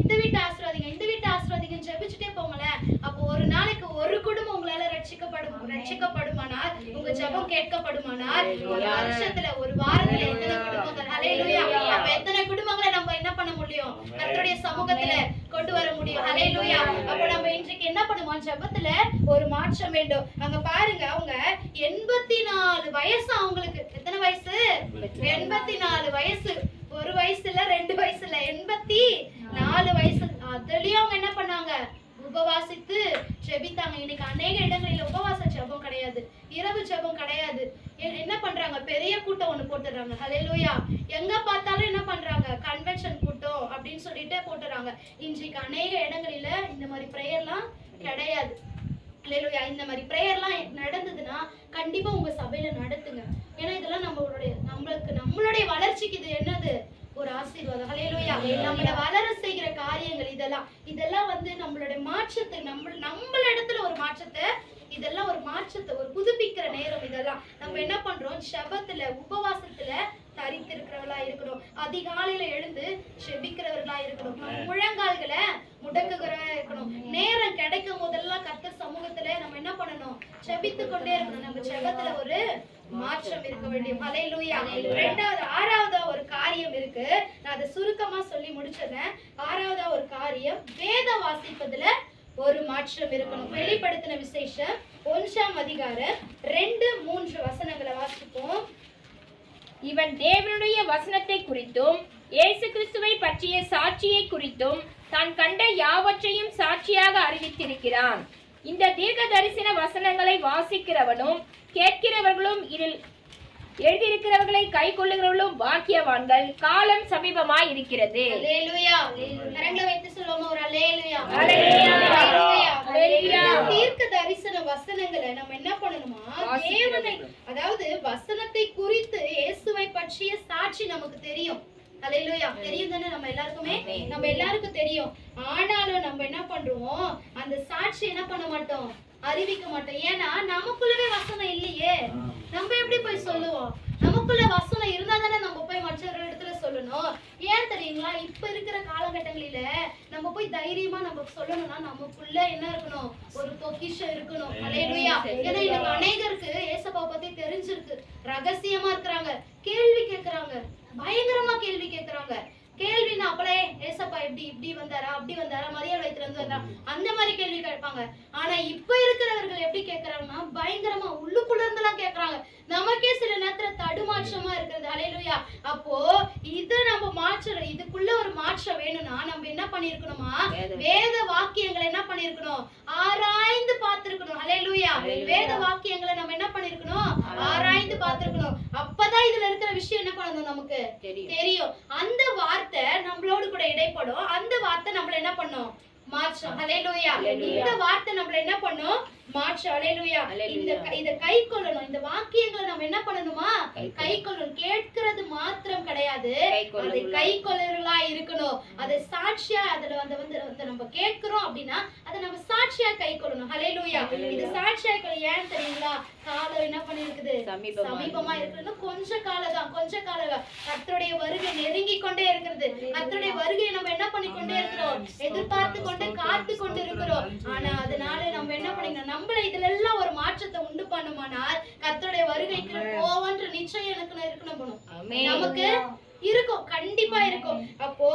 இந்த வீட்டை ஆசீர்வதிங்க, இந்த வீட்டை ஆசீர்வதிங்கன்னு ஜெபிச்சுட்டே போங்களேன். அப்போ ஒரு நாளைக்கு ஒரு குடும்பம் உங்களால ரட்சிக்கப்படுமானால், உங்க ஜெபம் கேட்கப்படுமானால், ஒரு வருஷத்துல ஒரு வாரத்துல எத்தனை குடும்பங்கள், ஹல்லேலூயா, அப்ப எத்தனை குடும்பங்களை நம்ம என்ன பண்ண முடியும், கர்த்தருடைய சமூகத்துல கொண்டு வர முடியும். ஹல்லேலூயா. அப்ப நம்ம இன்றைக்கு என்ன பண்ணுவோம், ஜெபத்துல ஒரு மாற்றம் வேண்டும். அங்க பாருங்க, அவங்க 84 வயசு. அவங்களுக்கு எத்தனை வயசு? 84 வயசு. ஒரு வயசு இல்ல, 2 வயசு இல்ல, 84 வயசு. அதுலயும் அவங்க என்ன பண்ணாங்க, உபவாசித்து ஜெபித்தாங்க. இன்னைக்கு அநேக இடங்களில உபவாச ஜெபம் கிடையாது, இரவு ஜெபம் கிடையாது. என்ன பண்றாங்க, பெரிய கூட்டம் ஒண்ணு போட்டுறாங்க. ஹல்லேலூயா. எங்க பார்த்தாலும் என்ன பண்றாங்க, கன்வென்ஷன் கூட்டம் அப்படின்னு சொல்லிட்டு போட்டுறாங்க. இன்றைக்கு அநேக இடங்களில இந்த மாதிரி பிரேயர்லாம் கிடையாது. ஹல்லேலூயா. இந்த மாதிரி பிரேயர்லாம் நடந்ததுன்னா கண்டிப்பா உங்க சபையில நடத்துங்க. ஏன்னா இதெல்லாம் நம்மளுடைய வளர்ச்சிக்கு இது என்னது, ஒரு ஆசீர்வாதம். ஹல்லேலூயா. நம்மள வளர செய்கிற காரியங்கள் இதெல்லாம் வந்து நம்மளுடைய மாற்றத்தை, நம்ம இடத்துல ஒரு மாற்றத்தை, இதெல்லாம் ஒரு மாற்றத்தை, ஒரு புதுப்பிக்கிற நேரம். இதெல்லாம் நம்ம என்ன பண்றோம், ஜெபத்துல உபவாசத்துல தரித்திருக்கிறவர்களா இருக்கணும். அதிகாலையில எழுந்து ஜெபிக்கிறவர்களா இருக்கணும். முழங்கால்களை முடக்குகிறவா இருக்கணும். நேரம் கிடைக்கும் போதெல்லாம் கர்த்தர் சமூகத்துல நம்ம என்ன பண்ணணும், ஜெபித்து கொண்டே இருக்கணும். நம்ம ஜெபத்துல ஒரு மாற்றம் இருக்க வேண்டிய. ஹல்லேலூயா. ஆறாவது ஒரு காரியம் இருக்கு, நான் அதை சுருக்கமா சொல்லி முடிச்சிடுறேன். ஆறாவது ஒரு காரியம், வேத வாசிப்பதுல ஒரு மாற்றம் இருக்கணும். வெளிப்படுத்தின விசேஷம் 1ஆம் அதிகாரம் 2-3 வசனங்களை வாசிப்போம். இவன் தேவனுடைய வசனத்தை குறித்தும் இயேசு கிறிஸ்துவை பற்றிய சாட்சியை குறித்தும் தான் கண்ட யாவற்றையும் சாட்சியாக அறிவித்திருக்கிறான். இந்த தீர்க்க தரிசன வசனங்களை வாசிக்கிறவனும் கேட்கிறவர்களும் இதில் எழுதியிருக்கிறவர்களை கை கொள்ளுகிறவர்களும் பாக்கியவான்கள். காலம் சமீபமாய் இருக்கிறது. அல்லேலூயா. கரங்களை வைத்து சொல்லுவோம் ஒரு அல்லேலூயா. தீர்க்க தரிசன வசனங்களை நம்ம என்ன பண்ணணுமா, தேவனை, அதாவது வசனத்தை குறித்து இயேசுவை பற்றிய சாட்சி நமக்கு தெரியும். அல்லேலூயா. தெரியும் தானே, நம்ம எல்லாருக்கும் தெரியும். ஆனாலும் நம்ம என்ன பண்றோம், அந்த சாட்சி என்ன பண்ண மாட்டோம், அறிவிக்க மாட்டோம். ஏன்னா நமக்குள்ளவே வசனம் இல்லையே, நம்ம எப்படி போய் சொல்லுவோம்? நமக்குள்ள வசனம் இருந்தா தானே நம்ம போய் மற்றொரு இடத்துல சொல்லணும். ஏன் தெரியுங்களா, இப்ப இருக்கிற காலகட்டங்களில நம்ம போய் தைரியமா நம்ம சொல்லணும்னா நமக்குள்ள என்ன இருக்கணும், ஒரு பொக்கிஷம் இருக்கணும். அல்லேலூயா. ஏன்னா இன்னைக்கு அநேகருக்கு ஏசப்பாவை பத்தி தெரிஞ்சிருக்கு, ரகசியமா இருக்கிறாங்க, கேள்வி கேட்கறாங்க, பயங்கரமா கேள்வி கேட்கறாங்க. கேள்வினா அப்பளே ஏசப்பா இப்படி வந்தாரா, அப்படி வந்தாரா, மரியாதை வயித்துல இருந்து வந்தாரா, அந்த மாதிரி கேள்வி கேட்பாங்க. ஆனா இப்ப இருக்கிறவர்கள் எப்படி கேட்கறாங்கன்னா, பயங்கரமா உள்ளுக்குள்ள இருந்தெல்லாம் கேட்கறாங்க. நமக்கே சில நேரத்துல தடுமாற்றமா இருக்கிறது. ஹல்லேலூயா. அப்போ இதை நம்ம மாற்றணும். இதுக்குள்ள ஒரு மாற்றம் வேணும்னா நம்ம என்ன பண்ணிருக்கணுமா, வேத வாக்கியங்களை என்ன பண்ணிருக்கணும், ஆராய்ந்து பார்த்திருக்கணும். ஹல்லேலூயா. வேத வாக்கியங்களை நம்ம என்ன பண்ணிருக்கணும், ஆராய்ந்து பார்த்திருக்கணும். அப்பதான் இதுல இருக்கிற விஷயம் என்ன பண்ணணும், நமக்கு தெரியும். அந்த வார்த்தை நம்மளோடு கூட இடைப்படும். அந்த வார்த்தை நம்மள என்ன பண்ணும், மாற்றம். ஹல்லேலூயா. இந்த வார்த்தை நம்மள என்ன பண்ணும், மாற்றம். ஹல்லேலூயா. இத கை கொள்ளணும். இந்த வாக்கியங்களை நம்ம என்ன பண்ணணுமா, கை கொள்ளணும். கேட்கிறது மாத்திரம் கிடையாது, அதை கை கொள்ளறவங்களா இருக்கணும். அதை சாட்சியா, அதுல வந்து நம்ம கேட்கிறோம் அப்படின்னா அதை நம்ம சாட்சியா கை கொள்ளணும். ஹல்லேலூயா. இது சாட்சியா ஏன் தெரியுங்களா, காலம் என்ன பண்ணிருக்குது, சமீபமா இருக்கிறது. கொஞ்ச காலம் தான். கர்த்தருடைய வருகை நெருங்கி கொண்டே இருக்கிறது. கர்த்தருடைய வருகையை நம்ம என்ன பண்ணி கொண்டே இருக்கிறோம், எதிர்பார்த்து கொண்டு காத்து கொண்டு இருக்கிறோம். ஆனா அதனால நம்ம என்ன பண்ணிக்கணும், நம்மள இதுல எல்லாம் ஒரு மாற்றத்தை உண்டு பண்ணுமானால் கர்த்தருடைய வருகைக்கு போவன்ற நிச்சயம் எனக்கு இருக்கணும் போனோம். ஆமென். நமக்கு இருக்கும், கண்டிப்பா இருக்கும். அப்போ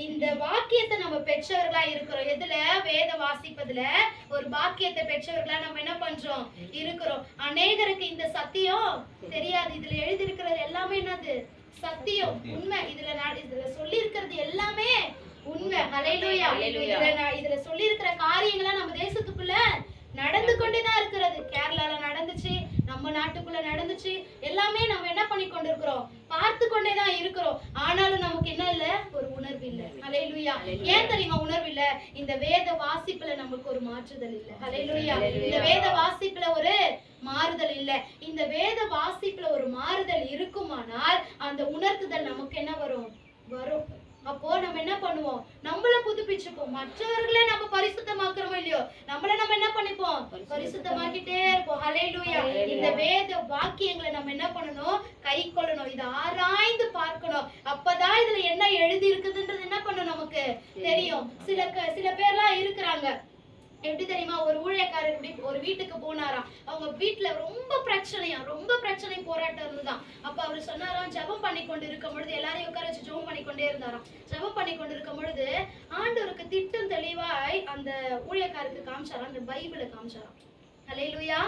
இந்த வாக்கியத்தை நம்ம பெற்றவர்களா இருக்கிறோம். எதுல? வேத வாசிப்பதுல ஒரு பாக்கியத்தை பெற்றவர்களா நம்ம என்ன பண்றோம்? இருக்கிறோம். அநேகருக்கு இந்த சத்தியம் தெரியாது. இதுல எழுதி இருக்கிறது எல்லாமே என்னது? சத்தியம், உண்மை. இதுல சொல்லி இருக்கிறது எல்லாமே உண்மை. ஹல்லேலூயா. இதுல சொல்லி இருக்கிற காரியங்களா நம்ம தேசத்துக்குள்ள நடந்து கொண்டேதான் இருக்கிறது. கேரளால நடந்துச்சு, நம்ம நாட்டுக்குள்ள நடந்துச்சு, எல்லாமே நம்ம என்ன பண்ணி கொண்டிருக்கிறோம்? பார்த்து கொண்டேதான் இருக்கிறோம். ஆனாலும் நமக்கு என்ன இல்ல? ஒரு உணர்வு இல்ல. ஹல்லேலூயா. ஏன் தெரியுமா உணர்வு இல்ல? இந்த வேத வாசிப்புல நமக்கு ஒரு மாற்றுதல் இல்ல. ஹல்லேலூயா. இந்த வேத வாசிப்புல ஒரு மாறுதல் இல்ல. இந்த வேத வாசிப்புல ஒரு மாறுதல் இருக்குமானால் அந்த உணர்த்துதல் நமக்கு என்ன வரும்? வரும். அப்போ நம்ம என்ன பண்ணுவோம்? நம்மள புதுப்பிச்சுப்போம். மற்றவர்களை நம்ம பரிசுத்தமாக்குறோமோ இல்லையோ, நம்மள நம்ம என்ன பண்ணிப்போம்? பரிசுத்தமாக்கிட்டே இருப்போம். ஹல்லேலூயா. இந்த வேத வாக்கியங்களை நம்ம என்ன பண்ணணும்? கை கொள்ளணும். இதை ஆராய்ந்து பார்க்கணும். அப்பதான் இதுல என்ன எழுதி இருக்குதுன்றது என்ன பண்ணும்? நமக்கு தெரியும். சில பேர்லாம் இருக்கிறாங்க. எப்படி தெரியுமா? ஒரு ஊழியக்காரர் ஒரு வீட்டுக்கு போனாராம். அவங்க வீட்டுல ரொம்ப பிரச்சனை போராட்டம் இருந்துதான். அப்ப அவரு சொன்னாராம், ஜெபம் பண்ணி கொண்டு இருக்கும் பொழுது எல்லாரையும் உட்கார வச்சு ஜெபம் பண்ணி கொண்டே இருந்தாராம். ஜெபம் பண்ணி கொண்டு இருக்கும் பொழுது ஆண்டவருக்கு திட்டம் தெளிவாய் அந்த ஊழியக்காரருக்கு காமிச்சாராம், அந்த பைபிளை காமிச்சாராம். ஹல்லேலூயா.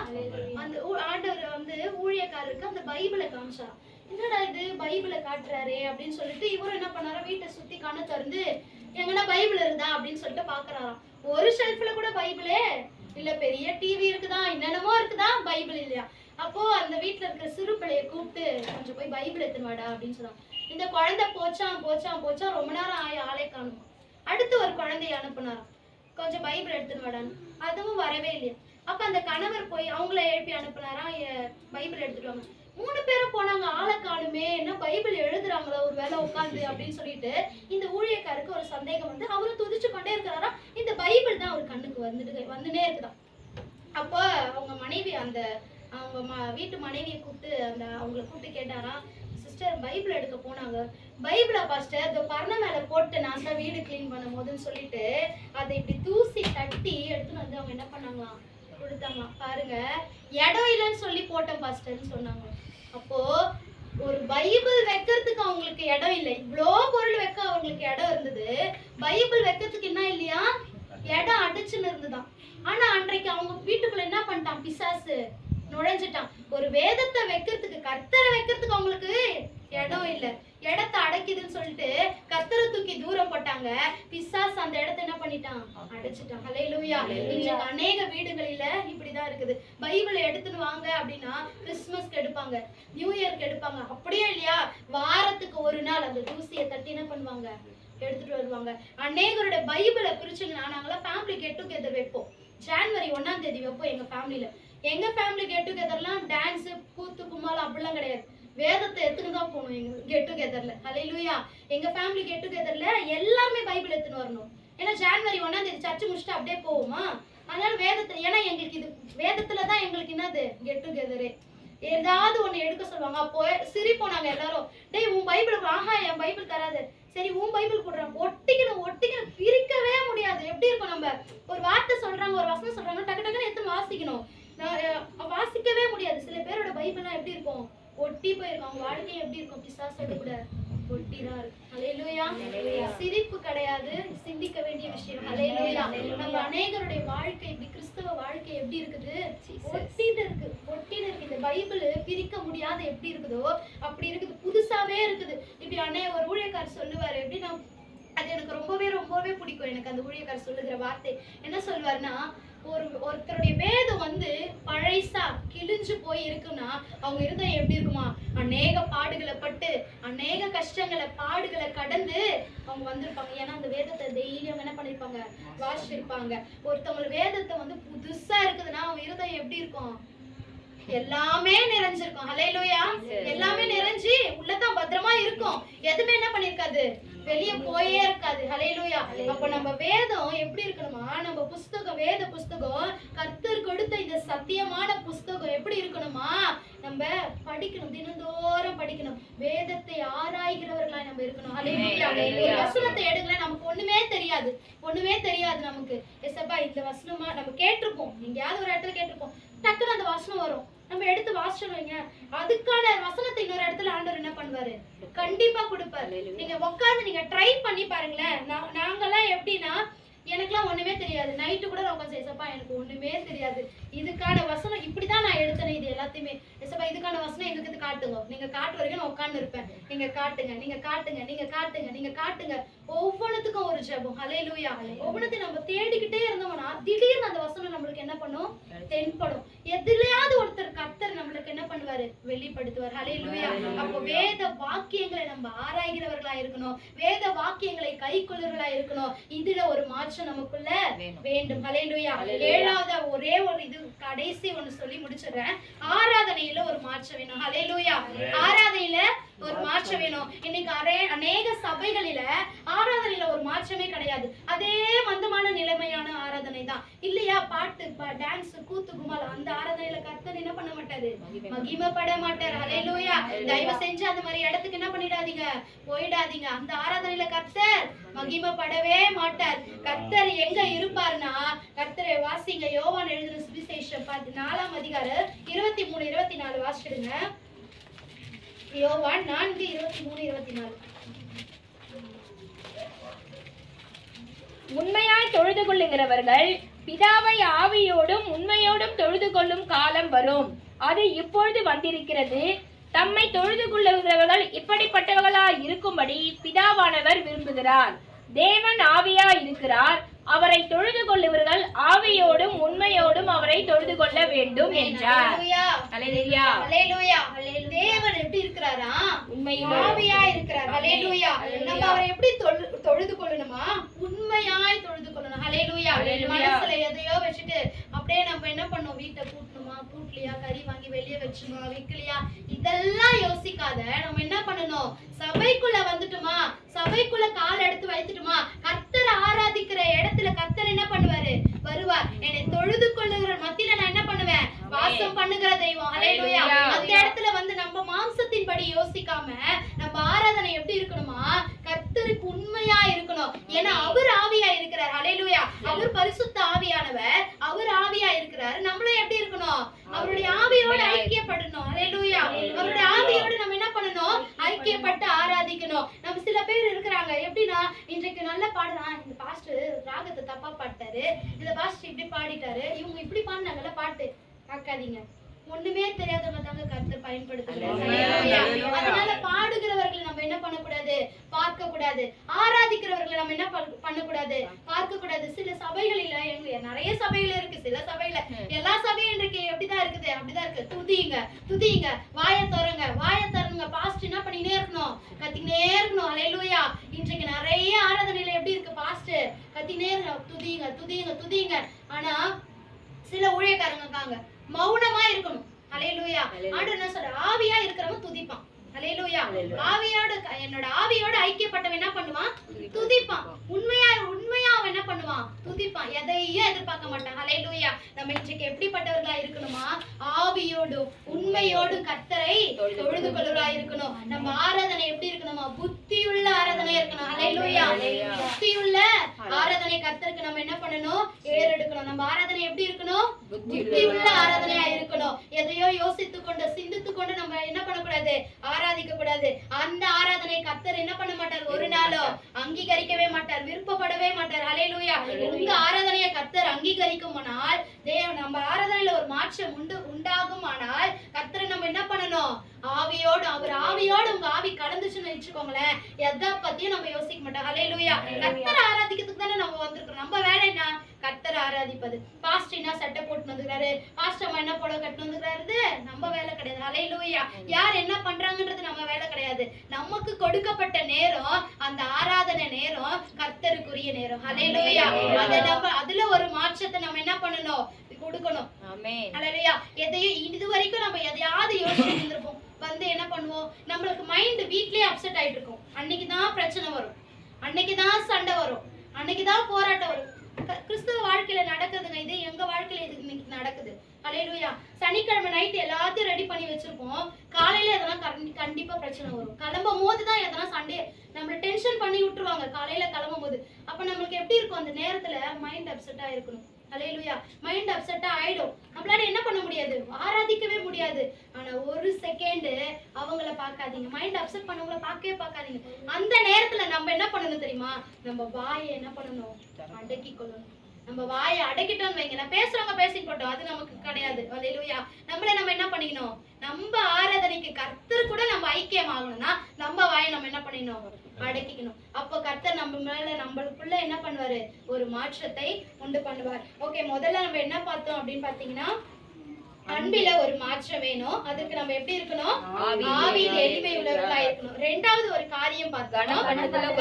அந்த ஆண்டவர் ஊழியக்காரருக்கு அந்த பைபிளை காமிச்சாராம். என்னடா இது பைபிளை காட்டுறாரு அப்படின்னு சொல்லிட்டு இவரும் என்ன பண்ணாரா, வீட்டை சுத்தி கண்ணை திறந்து எங்கன்னா பைபிள் இருந்தா அப்படின்னு சொல்லிட்டு பாக்குறாராம். ஒரு ஷெல்ஃப்ல கூட பைபிளே இல்ல. பெரிய டிவி இருக்குதா, என்னென்னமோ இருக்குதா, பைபிள் இல்லையா. அப்போ அந்த வீட்டுல இருக்கிற சிறு பிள்ளைய கூப்பிட்டு கொஞ்சம் போய் பைபிள் எடுத்துன்னு வாடா அப்படின்னு சொன்னாங்க. இந்த குழந்தை போச்சான் ரொம்ப நேரம் ஆளே காணுமா. அடுத்து ஒரு குழந்தைய அனுப்புனாராம், கொஞ்சம் பைபிள் எடுத்துன்னு வாடான்னு. அதுவும் வரவே இல்லையா. அப்ப அந்த கணவர் போய் அவங்கள எழுப்பி அனுப்புனாராம், பைபிள் எடுத்துட்டு வாங்க. 3 பேரும் போனாங்க, ஆளை காணுமே, என்ன பைபிள் எழுதுறாங்களா ஒரு வேலை உட்காந்து அப்படின்னு சொல்லிட்டு இந்த ஊழியக்காருக்கு ஒரு சந்தேகம் வந்து அவரு துதிச்சு கொண்டே இருக்கிறாரா. இந்த பைபிள் தான் அவர் கண்ணுக்கு வந்துனே இருக்குதான். அப்போ அவங்க மனைவி அவங்க வீட்டு மனைவியை கூப்பிட்டு அவங்களை கூப்பிட்டு கேட்டாராம், சிஸ்டர் பைபிள் எடுக்க போனாங்க, பைபிளா பாஸ்டர் இந்த பரண மேல போட்டு நான் தான் வீடு கிளீன் பண்ணும் போதுன்னு சொல்லிட்டு அதை இப்படி தூசி தட்டி எடுத்துன்னு வந்து அவங்க என்ன பண்ணாங்களாம், கொடுத்தாங்க. பாருங்க, இடம் இல்லைன்னு சொல்லி போட்டேன் பாஸ்டர்ன்னு சொன்னாங்க. அப்போ ஒரு பைபிள் வைக்கிறதுக்கு அவங்களுக்கு இடம் இல்லை. இவ்வளோ பொருள் வைக்க அவங்களுக்கு இடம் இருந்தது, பைபிள் வைக்கிறதுக்கு என்ன இல்லையா, இடம் அடிச்சுன்னு இருந்துதான். ஆனா அன்றைக்கு அவங்க வீட்டுக்குள்ள என்ன பண்ணிட்டான், பிசாசு நுழைஞ்சிட்டான். ஒரு வேதத்தை வைக்கிறதுக்கு, கர்த்தரை வைக்கிறதுக்கு அவங்களுக்கு இடம் இல்ல, இடத்தை அடைக்குதுன்னு சொல்லிட்டு கர்த்தரை தூக்கி தூரம் போட்டாங்க. பிசாசு அந்த இடத்தை என்ன பண்ணிட்டான், அடைச்சிட்டான். ஹல்லேலூயா. இன்னைக்கு அநேக வீடுகளில இப்படிதான் இருக்குது. பைபிளை எடுத்துன்னு வாங்க அப்படின்னா கிறிஸ்துமஸ்க்கு எடுப்பாங்க, நியூ இயர்க்கு எடுப்பாங்க. அப்படியே இல்லையா, வாரத்துக்கு ஒரு நாள் அந்த தூசியை தட்டி என்ன பண்ணுவாங்க, எடுத்துட்டு வருவாங்க. அநேகரோட பைபிளை பிரிச்சுங்கன்னா நாங்களாம் ஃபேமிலி கெட் டுகெதர் வைப்போம். ஜனவரி 1ஆம் தேதி வைப்போம் எங்க ஃபேமிலியில. எங்க ஃபேமிலி கெட் டுகெதர்லாம் டான்ஸ் கூத்து கும்மாலம் அப்படிலாம் கிடையாது. வேதத்தை எடுத்துன்னு தான் போகணும் எங்க கெட் டுகெதர்ல. ஹல்லேலூயா. எங்க ஃபேமிலி கெட் டுகெதர்ல எல்லாருமே பைபிள் எடுத்துன்னு வரணும். ஏன்னா ஜனவரி 1ஆம் தேதி சர்ச்சு முடிச்சுட்டு அப்படியே போவோமா, அதனால வேதத்துல, ஏன்னா எங்களுக்கு இது வேதத்துலதான் எங்களுக்கு என்னது கெட் டுகெதரு. ஏதாவது ஒண்ணு எடுக்க சொல்லுவாங்க. அப்போ சிரிப்போம் நாங்க எல்லாரும், டேய் உன் பைபிள், ஆஹா என் பைபிள் தராது, சரி உன் பைபிள் கொடுறாங்க, ஒட்டிக்கணும் பிரிக்கவே முடியாது. எப்படி இருக்கும், நம்ம ஒரு வார்த்தை சொல்றாங்க, ஒரு வசனம் சொல்றாங்க, டக்கு டக்குன்னு எடுத்து வாசிக்கணும், வாசிக்கவே முடியாது. சில பேரோட பைபிள்லாம் எப்படி இருக்கும், ஒட்டி போயிருக்கும். அவங்க வாழ்க்கை எப்படி இருக்கும், பிசாசோட கூட ஒட்டிதான் இருக்கு. ஹல்லேலூயா. சிரிப்பு கிடையாது, சிந்திக்க வேண்டிய விஷயம். ஹல்லேலூயா. நம்ம அநேகருடைய வாழ்க்கை இப்படி, கிறிஸ்தவ வாழ்க்கை எப்படி இருக்குது, ஒட்டிட்டு இருக்கு. இந்த பைபிள் பிரிக்க முடியாத எப்படி இருக்குதோ அப்படி இருக்குது, புதுசாவே இருக்குது. இப்படி ஒரு ஊழியக்காரர் சொல்லுவாரு, எப்படின்னா அது எனக்கு ரொம்பவே பிடிக்கும். எனக்கு அந்த ஊழியக்காரர் சொல்லுகிற வார்த்தை என்ன சொல்லுவாருன்னா, ஒருத்தருடைய வேதம் பழைசா கிழிஞ்சு போய் இருக்குன்னா அவங்க இருதயம் எப்படி இருக்குமா, அநேக பாடுகளை பட்டு, அநேக கஷ்டங்களை பாடுகளை கடந்து அவங்க வந்திருப்பாங்க. ஏன்னா அந்த வேதத்தை டெய்லி அவங்க என்ன பண்ணிருப்பாங்க, வாசிச்சிருப்பாங்க. ஒருத்தவங்க வேதத்தை புதுசா இருக்குதுன்னா அவங்க இருதயம் எப்படி இருக்கும், எல்லாமே நிறைஞ்சிருக்கும். ஹல்லேலூயா. எல்லாமே நிறைஞ்சு உள்ளதான் பத்திரமா இருக்கும், எதுவுமே என்ன பண்ணிருக்காது, வெளியே போயே இருக்காது. ஹல்லேலூயா. அப்ப நம்ம வேதம் எப்படி இருக்கணுமா, நம்ம புஸ்தகம், வேத புஸ்தகம், கர்த்தர் கொடுத்த இந்த சத்தியமான புஸ்தகம் எப்படி இருக்கணுமா, நம்ம படிக்கணும், தினந்தோறும் படிக்கணும், வேதத்தை ஆராய்கிறவர்களாய் நம்ம இருக்கணும். ஹல்லேலூயா. ஒரு வசனத்தை எடுக்கல, நமக்கு ஒண்ணுமே தெரியாது நமக்கு. எசப்பா இந்த வசனமா நம்ம கேட்டிருப்போம், எங்கேயாவது ஒரு இடத்துல கேட்டிருப்போம், டக்குன்னு அந்த வசனம் வரும், நம்ம எடுத்து பாஸ்டர் வைங்க, அதுக்கான வசனத்தை இன்னொரு இடத்துல ஆண்டவர் என்ன பண்ணுவாரு? கண்டிப்பா கொடுப்பாரு. நீங்க உட்கார்ந்து நீங்க ட்ரை பண்ணி பாருங்களேன். நாங்கெல்லாம் எப்படின்னா, எனக்குலாம் ஒண்ணுமே தெரியாது. நைட்டு கூட நான் உட்காந்து ஏசப்பா எனக்கு ஒண்ணுமே தெரியாது, இதுக்கான வசனம் இப்படிதான் நான் எடுத்தேன், இது எல்லாத்தையுமே ஏசப்பா இதுக்கான வசனம் எங்களுக்கு காட்டுங்க, நீங்க காட்டுற வரைக்கும் நான் உட்கார்ந்து இருப்பேன், நீங்க காட்டுங்க, நீங்க காட்டுங்க, நீங்க காட்டுங்க, நீங்க காட்டுங்க. ஒவ்வொன்றுத்துக்கும் ஒரு ஜெபம். ஹல்லேலூயா. ஒவ்வொன்றுத்தையும் நம்ம தேடிக்கிட்டே இருந்தோம்னா திடீர்னு அந்த வசனம் நம்மளுக்கு என்ன பண்ணும்? தென்படும். எதுலயாவது ஒருத்தர் கர்த்தர் நம்மளுக்கு என்ன பண்ணுவாரு? வெளிப்படுத்துவார். ஹல்லேலூயா. அப்போ வேத வாக்கியங்களை நம்ம ஆராய்கிறவர்களா இருக்கணும், வேத வாக்கியங்களை கை கொள்ளுறவர்களா இருக்கணும். இதுல ஒரு மாற்றம் நமக்குள்ள வேண்டும். ஹல்லேலூயா. ஏழாவது ஒரே ஒரு இது கடைசி ஒன்னு சொல்லி முடிச்சிடுறேன். ஆராதனையில ஒரு மாற்றம் வேணும். ஹல்லேலூயா. ஆராதனையில ஒரு மாற்றம் வேணும். இன்னைக்கு அநேக சபைகளில ஆராதனையில ஒரு மாற்றமே கிடையாது. அதே மந்தமான நிலைமையான ஆராதனை தான் இல்லையா? பாட்டு, டான்ஸ், கூத்து, குமால், அந்த ஆராதனையில கர்த்தர் என்ன பண்ண மாட்டாரு? மகிமைப்பட மாட்டார். ஹல்லேலூயா. தயவு செஞ்சு அந்த மாதிரி இடத்துக்கு என்ன பண்ணிடாதீங்க, போயிடாதீங்க. அந்த ஆராதனையில கர்த்தர் மகிமைப்படவே மாட்டார். கர்த்தர் எங்க இருப்பார்னா, கர்த்தரை வாசிங்க. யோவான் எழுதின சுவிசேஷம் 4ஆம் அதிகாரம் 23, 24 வாசிடுங்க. யோவான் 4, 23, 24. உண்மையாய் தொழுது கொள்ளுகிறவர்கள் பிதாவை ஆவியோடும் உண்மையோடும் தொழுது கொள்ளும் காலம் வரும், அது இப்பொழுது வந்திருக்கிறது. தம்மை தொழுது கொள்ளுகிறவர்கள் இப்படிப்பட்டவர்களாய் இருக்கும்படி பிதாவானவர் விரும்புகிறார். தேவன் ஆவியாய் இருக்கிறார், அவரை தொழுது கொள்ளுவர்கள் ஆவியோடும் உண்மையோடும் அவரை தொழுது கொள்ள வேண்டும் என்றார். ஹல்லேலூயா. ஹல்லேலூயா. தேவன் எப்படி இருக்கிறாரா? உண்மையிலே ஆவியாய் இருக்கிறார். ஹல்லேலூயா. நம்ம அவரை எப்படி தொழுது கொள்ளணுமா? உண்மையாய் தொழுது கொள்ளணும். ஹல்லேலூயா. மனசுல எதையோ வச்சுட்டு அப்படியே நம்ம என்ன பண்ணோம்? வீட்டை கூட்டணுமா, கூட்டலையா, கறி வாங்கி வெளியே வச்சுமா, வைக்கலையா, இதெல்லாம் யோசிக்காத நம்ம என்ன பண்ணணும்? சபைக்குள்ள வந்துட்டுமா, சபைக்குள்ள கால் எடுத்து வைத்துட்டுமா, கர்த்தர் ஆராதிக்கிற இடத்துல கர்த்தர் என்ன பண்ணுவாரு? வருவார். என்னை தொழுது கொள்ளுகிற மத்தியில நான் என்ன பண்ணுவேன்? வாசம் பண்ணுகிற தெய்வம். ஹல்லேலூயா. அந்த இடத்துல வந்து நம்ம மாம்சத்தின் படி யோசிக்காம நம்ம ஆராதனை எப்படி இருக்கணுமா? கர்த்தருக்கு உண்மையா இருக்கணும். ஏன்னா அவர் ஆவியா இருக்கிறார். ஹல்லேலூயா. அவர் பரிசுத்த ஆவியானவர், அவர் ஆவியா இருக்கிறார். நம்மளும் எப்படி இருக்கணும்? அவருடைய ஆவியோட ஐக்கியப்படணும். ஹல்லேலூயா. அவருடைய ஆவியோட நம்ம என்ன பண்ணணும்? ஐக்கியப்பட்டு ஆராதிக்கணும். நம்ம சில பேர் இருக்கிறாங்க எப்படின்னா, இன்றைக்கு நல்லா பாடுறான், இந்த பாஸ்டர் ராகத்தை தப்பா பாட்டாரு, இந்த பாஸ்டர் இப்படி பாடிட்டாரு, இவங்க இப்படி பாடினாங்கல்ல பாட்டு, பார்க்காதீங்க. ஒண்ணுமே தெரியாதவங்க தாங்க கர்த்தர் பயன்படுத்துறாங்க. அதனால பாடுகிறவர்களை நம்ம என்ன பண்ணக்கூடாது? பார்க்க கூடாது. ஆராதிக்கிறவர்களை நம்ம என்ன பண்ணக்கூடாது? பார்க்க கூடாது. சில சபைகளில நிறைய சபைகள் இருக்கு, சில சபையில, எல்லா சபையும் இன்றைக்கு எப்படிதான் இருக்குது? அப்படிதான் இருக்கு. துதிங்க, துதிங்க, வாயை திறங்க, வாயை திறங்க. பாஸ்ட் என்ன பண்ணினே இருக்கணும்? கத்தினே இருக்கணும். ஹல்லேலூயா. இன்றைக்கு நிறைய ஆராதனையில எப்படி இருக்கு? பாஸ்ட் கத்தினே இருக்கணும், துதிங்க, துதிங்க, துதிங்க. ஆனா சில ஊழியக்காரங்க இருக்காங்க, மௌனமா இருக்கணும். ஹல்லேலூயா. ஆண்டவர் என்ன சொல்ற? ஆவியா இருக்கிறவன் துதிப்பான். ஹல்லேலூயா. ஆவியோட, என்னோட ஆவியோட ஐக்கியப்பட்டவன் என்ன பண்ணுவான்? துதிப்பான். உண்மையா அவன் என்ன பண்ணுவான்? துதிப்பான். எதையும் எதிர்பார்க்க மாட்டான். ஹல்லேலூயா. நம்ம இன்றைக்கு எப்படிப்பட்டவர்களா இருக்கணுமா? ஆவியோடும் உண்மையோடும் கர்த்தரை தொழுது கொள்ளுவா இருக்கணும். நம்ம ஆராதனை எப்படி இருக்கணுமா? புத்தியுள்ள ஆராதனை இருக்கணும். ஹல்லேலூயா. புத்தியுள்ள ஆராதனை கர்த்தருக்கு நம்ம என்ன பண்ணணும்? ஏறெடுக்கணும். நம்ம ஆராதனை எப்படி இருக்கணும்? புத்தியுள்ள ஆராதனையா இருக்கணும். எதையோ யோசித்துக் கொண்டு சிந்தித்துக் கொண்டு நம்ம என்ன பண்ணக்கூடாது? ஆராதிக்க கூடாது. அந்த ஆராதனை கர்த்தர் என்ன பண்ண மாட்டார்? ஒரு நாளும் அங்கீகரிக்கவே மாட்டார், விருப்பப்படவே மாட்டார். ஹல்லேலூயா. உங்க ஆராதனையை கர்த்தர் அங்கீகரிக்குமானால், நம்ம ஆராதனையில ஒரு மாற்றம் உண்டாகுமானால் கர்த்தரை நம்ம என்ன பண்ணணும்? ஆவியோடு, அவர் ஆவியோடு உங்க ஆவி கலந்துச்சுன்னு வச்சுக்கோங்களேன், எதை பத்தியும் நம்ம யோசிக்க மாட்டோம். ஹல்லேலூயா. கர்த்தரை ஆராதிக்கிறதுக்கு தானே நம்ம வந்திருக்கிறோம். நம்ம வேலை என்ன? கர்த்தரை ஆராதிப்பது. பாஸ்டர் என்ன சட்டை போட்டு வந்துக்கிறாரு, பாஸ்டர் அம்மா என்ன புடவை கட்டு வந்துக்கிறாரு, நம்ம வேலை கிடையாது. ஹல்லேலூயா. யார் என்ன பண்றாங்கன்றது நம்ம வேலை கிடையாது. நமக்கு கொடுக்கப்பட்ட நேரம், அந்த ஆராதனை நேரம் கர்த்தருக்குரிய நேரம். ஹல்லேலூயா. அதுல ஒரு மாற்றத்தை நம்ம என்ன பண்ணணும்? கொடுக்கணும். ஆமென். ஹல்லேலூயா. எதையும் இது வரைக்கும் நம்ம எதையாவது யோசிச்சு இருந்திருப்போம், வந்து என்ன பண்ணுவோம்? நம்மளுக்கு மைண்ட் வீட்லயே அப்செட் ஆயிட்டு இருக்கும். அன்னைக்குதான் பிரச்சனை வரும், அன்னைக்குதான் சண்டை வரும், அன்னைக்குதான் போராட்டம் வரும். கிறிஸ்தவ வாழ்க்கையில நடக்குதுங்க. இது எங்க வாழ்க்கையில இது இன்னைக்கு நடக்குது. ஹல்லேலூயா. சனிக்கிழமை நைட் எல்லாத்தையும் ரெடி பண்ணி வச்சிருப்போம், காலையில எதனா கண்டிப்பா பிரச்சனை வரும். கிளம்பும் போதுதான் எதனா சண்டே நம்மள டென்ஷன் பண்ணி விட்டுருவாங்க. காலையில கிளம்பும் போது அப்ப நம்மளுக்கு எப்படி இருக்கும்? அந்த நேரத்துல மைண்ட் அப்செட்டா இருக்கணும். ஹல்லேலூயா. மைண்ட் அப்செட்டா ஆயிடும். நம்மளால என்ன பண்ண முடியாது? ஆராதிக்கவே முடியாது. ஆனா பார்க்காதீங்க, மைண்ட் அப்செட் பண்ணவங்கள பார்க்கவே பார்க்காதீங்க. அந்த நேரத்துல நம்ம என்ன பண்ணணும் தெரியுமா? நம்ம வாயை என்ன பண்ணணும்? அடக்கி கொள்ளணும். நம்ம வாயை அடக்கிட்டோம்னு வைங்க, நான் பேசுறவங்க பேசிட்டு போட்டோம், அது நமக்கு கிடையாது. அல்லேலூயா. நம்மள நம்ம என்ன பண்ணிக்கணும்? நம்ம ஆராதனைக்கு கர்த்தர் கூட நம்ம ஐக்கியம் ஆகணும்னா நம்ம வாயை நம்ம என்ன பண்ணிக்கணும்? அடக்கிக்கணும். அப்போ கர்த்தர் நம்ம மேல நம்மளுக்குள்ள என்ன பண்ணுவாரு? ஒரு மாற்றத்தை உண்டு பண்ணுவார். ஓகே, முதல்ல நம்ம என்ன பார்த்தோம் அப்படின்னு பாத்தீங்கன்னா, அன்பில ஒரு மாற்றம் வேணும். அதுக்கு நம்ம எப்படி இருக்கணும்? ஆவியில் எளிமை உள்ளவர்களா இருக்கணும். இரண்டாவது ஒரு காரியம் பார்த்தோம்,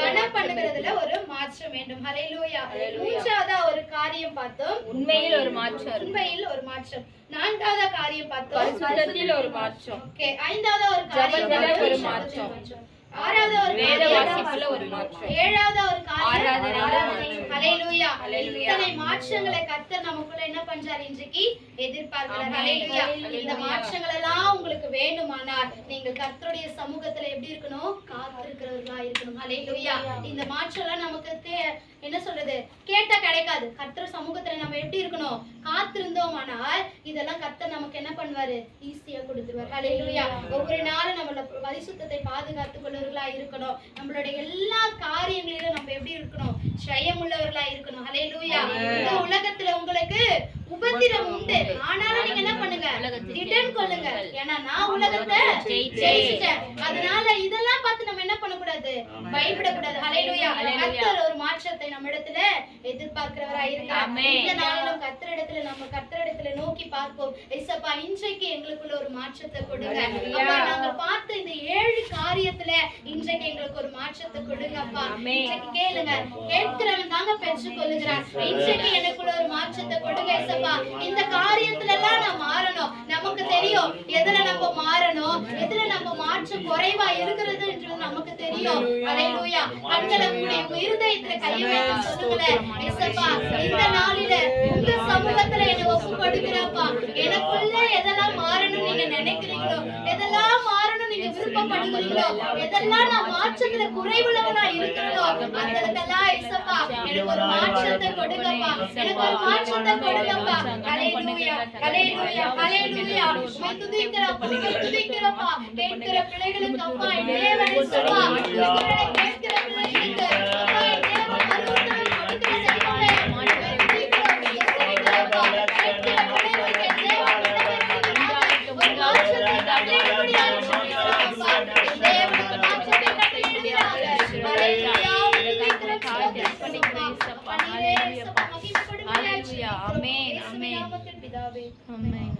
கனம் பண்ணுகிறதுல ஒரு மாற்றம் வேண்டும். ஹல்லேலூயா. மூன்றாவதா ஒரு காரியம் பார்த்தோம், உண்மையில் ஒரு மாற்றம். உண்மையில் ஒரு மாற்றம். நான்காவது காரியம் பார்த்தோம், பரிசுத்தத்தில் ஒரு மாற்றம். ஓகே. ஐந்தாவது ஒரு காரியம் ஜெபத்துல ஒரு மாற்றம். ஆறாவது ஒரு வேத வாசிப்புல ஒரு மாற்றம். ஏழாவது ஒரு காரியம் ஆராதனையில மாற்றம். ஹல்லேலூயா. ஹல்லேலூயா. இத்தனை மாற்றங்களை கர்த்தர் நமக்குள்ள என்ன பண்றாரு இன்றைக்கு? எதிர்பார்க்கிறார். ஹல்லேலூயா. இந்த மாற்றங்கள் எல்லாம் உங்களுக்கு வேண்டுமானால் நீங்கள் கர்த்தருடைய சமூகத்துல எப்படி இருக்கணும்? காத்திருக்கிறவர்களா இருக்கணும். ஹல்லேலூயா. இந்த மாற்றம் எல்லாம் நமக்கு என்ன சொல்றது? கேட்டா கிடைக்காது. கர்த்தர் சமூகத்துல நம்ம எப்படி இருக்கணும்? காத்திருந்தோமானால் இதெல்லாம் கர்த்தர் நமக்கு என்ன பண்ணுவாரு? ஈஸியா கொடுத்துருவார். ஹல்லேலூயா. ஒவ்வொரு நாளும் நம்மளோட பரிசுத்தத்தை பாதுகாத்துக் கொள்ளுவர்களா இருக்கணும். நம்மளுடைய எல்லா காரியங்களிலும் நம்ம எப்படி இருக்கணும்? ஜெயமுள்ளவர்களா இருக்கணும். ஹல்லேலூயா. இந்த உலகத்துல உங்களுக்கு உபத்திரம் உண்டு, ஆனாலும் நீங்க என்ன பண்ணுங்க? திடன் கொள்ளுங்க. ஏன்னா நான் உலகத்தை ஜெயிச்சிட்டேன். அதனால இதெல்லாம் பார்த்து நம்ம என்ன பண்ணக்கூடாது? பயப்படக்கூடாது. ஹல்லேலூயா. கர்த்தர் ஒரு மாற்றத்தை நம்ம இடத்துல எதிர்பார்க்கிறவரா இருக்கிறார். இந்த நாளிலும் கர்த்தரிடத்துல நம்ம கர்த்தரிடத்துல நோக்கி பார்ப்போம். ஏசப்பா, இன்றைக்கு எங்களுக்குள்ள ஒரு மாற்றத்தை கொடுங்க. அப்பா, நாங்கள் பார்த்த இந்த 7 காரியத்துல இன்றைக்கு எங்களுக்கு ஒரு மாற்றத்தை கொடுங்க. அப்பா, இன்றைக்கு கேளுங்க. கேட்கிறவன் தாங்க பெற்றுக் கொள்ளுகிறான். இன்றைக்கு எனக்குள்ள ஒரு மாற்றத்தை கொடுங்க ஏசப்பா. இந்த காரியத்துல எல்லாம் நான் மாறணும். நமக்கு தெரியும் எதுல நம்ம மாறணும், எதுல நம்ம மாற்றம் குறைவா இருக்கிறதுன்றது நமக்கு தெரியும். ஹல்லேலூயா. கண்களை மூடி உங்க இருதயத்துல கையை வைத்து சொல்லுங்களேன், ஏசப்பா, இந்த நாளில உங்க சமூகத்துல என்னை ஒப்பு கொடுக்கிறப்பா. எனக்குள்ள எதெல்லாம் மாறணும் நீங்க நினைக்கிறீங்களோ, எதெல்லாம் மாறணும் நீங்க விருப்பப்படுகிறீங்களோ, எதெல்லாம் நான் மாற்றத்துல குறைவுள்ளவனா இருக்கிறதோ அதற்கெல்லாம் ஏசப்பா எனக்கு ஒரு மாற்றத்தை கொடுங்கப்பா. எனக்கு ஒரு மாற்றத்தை கொடுங்கப்பா. ஹல்லேலூயா. ஹல்லேலூயா. ஹல்லேலூயா. உம்மை துதிக்கிறோம், உம்மை துதிக்கிறோம்ப்பா. கேட்கிற பிள்ளைகளுக்கு அப்பா தேவன் ஏசப்பா, கேட்கிற பிள்ளைகளுக்கு அப்பா தேவன் அருள்தல் கொடுக்கிற செய்வாங்க. ஒரு மாற்றத்தை கட்டளையிடுகிறார். தேவன் மாற்றத்தை கட்டளையிடுகிறார். ஹல்லேலூயா. ஆமென். ஆமென். பிதாவே. ஆமென்.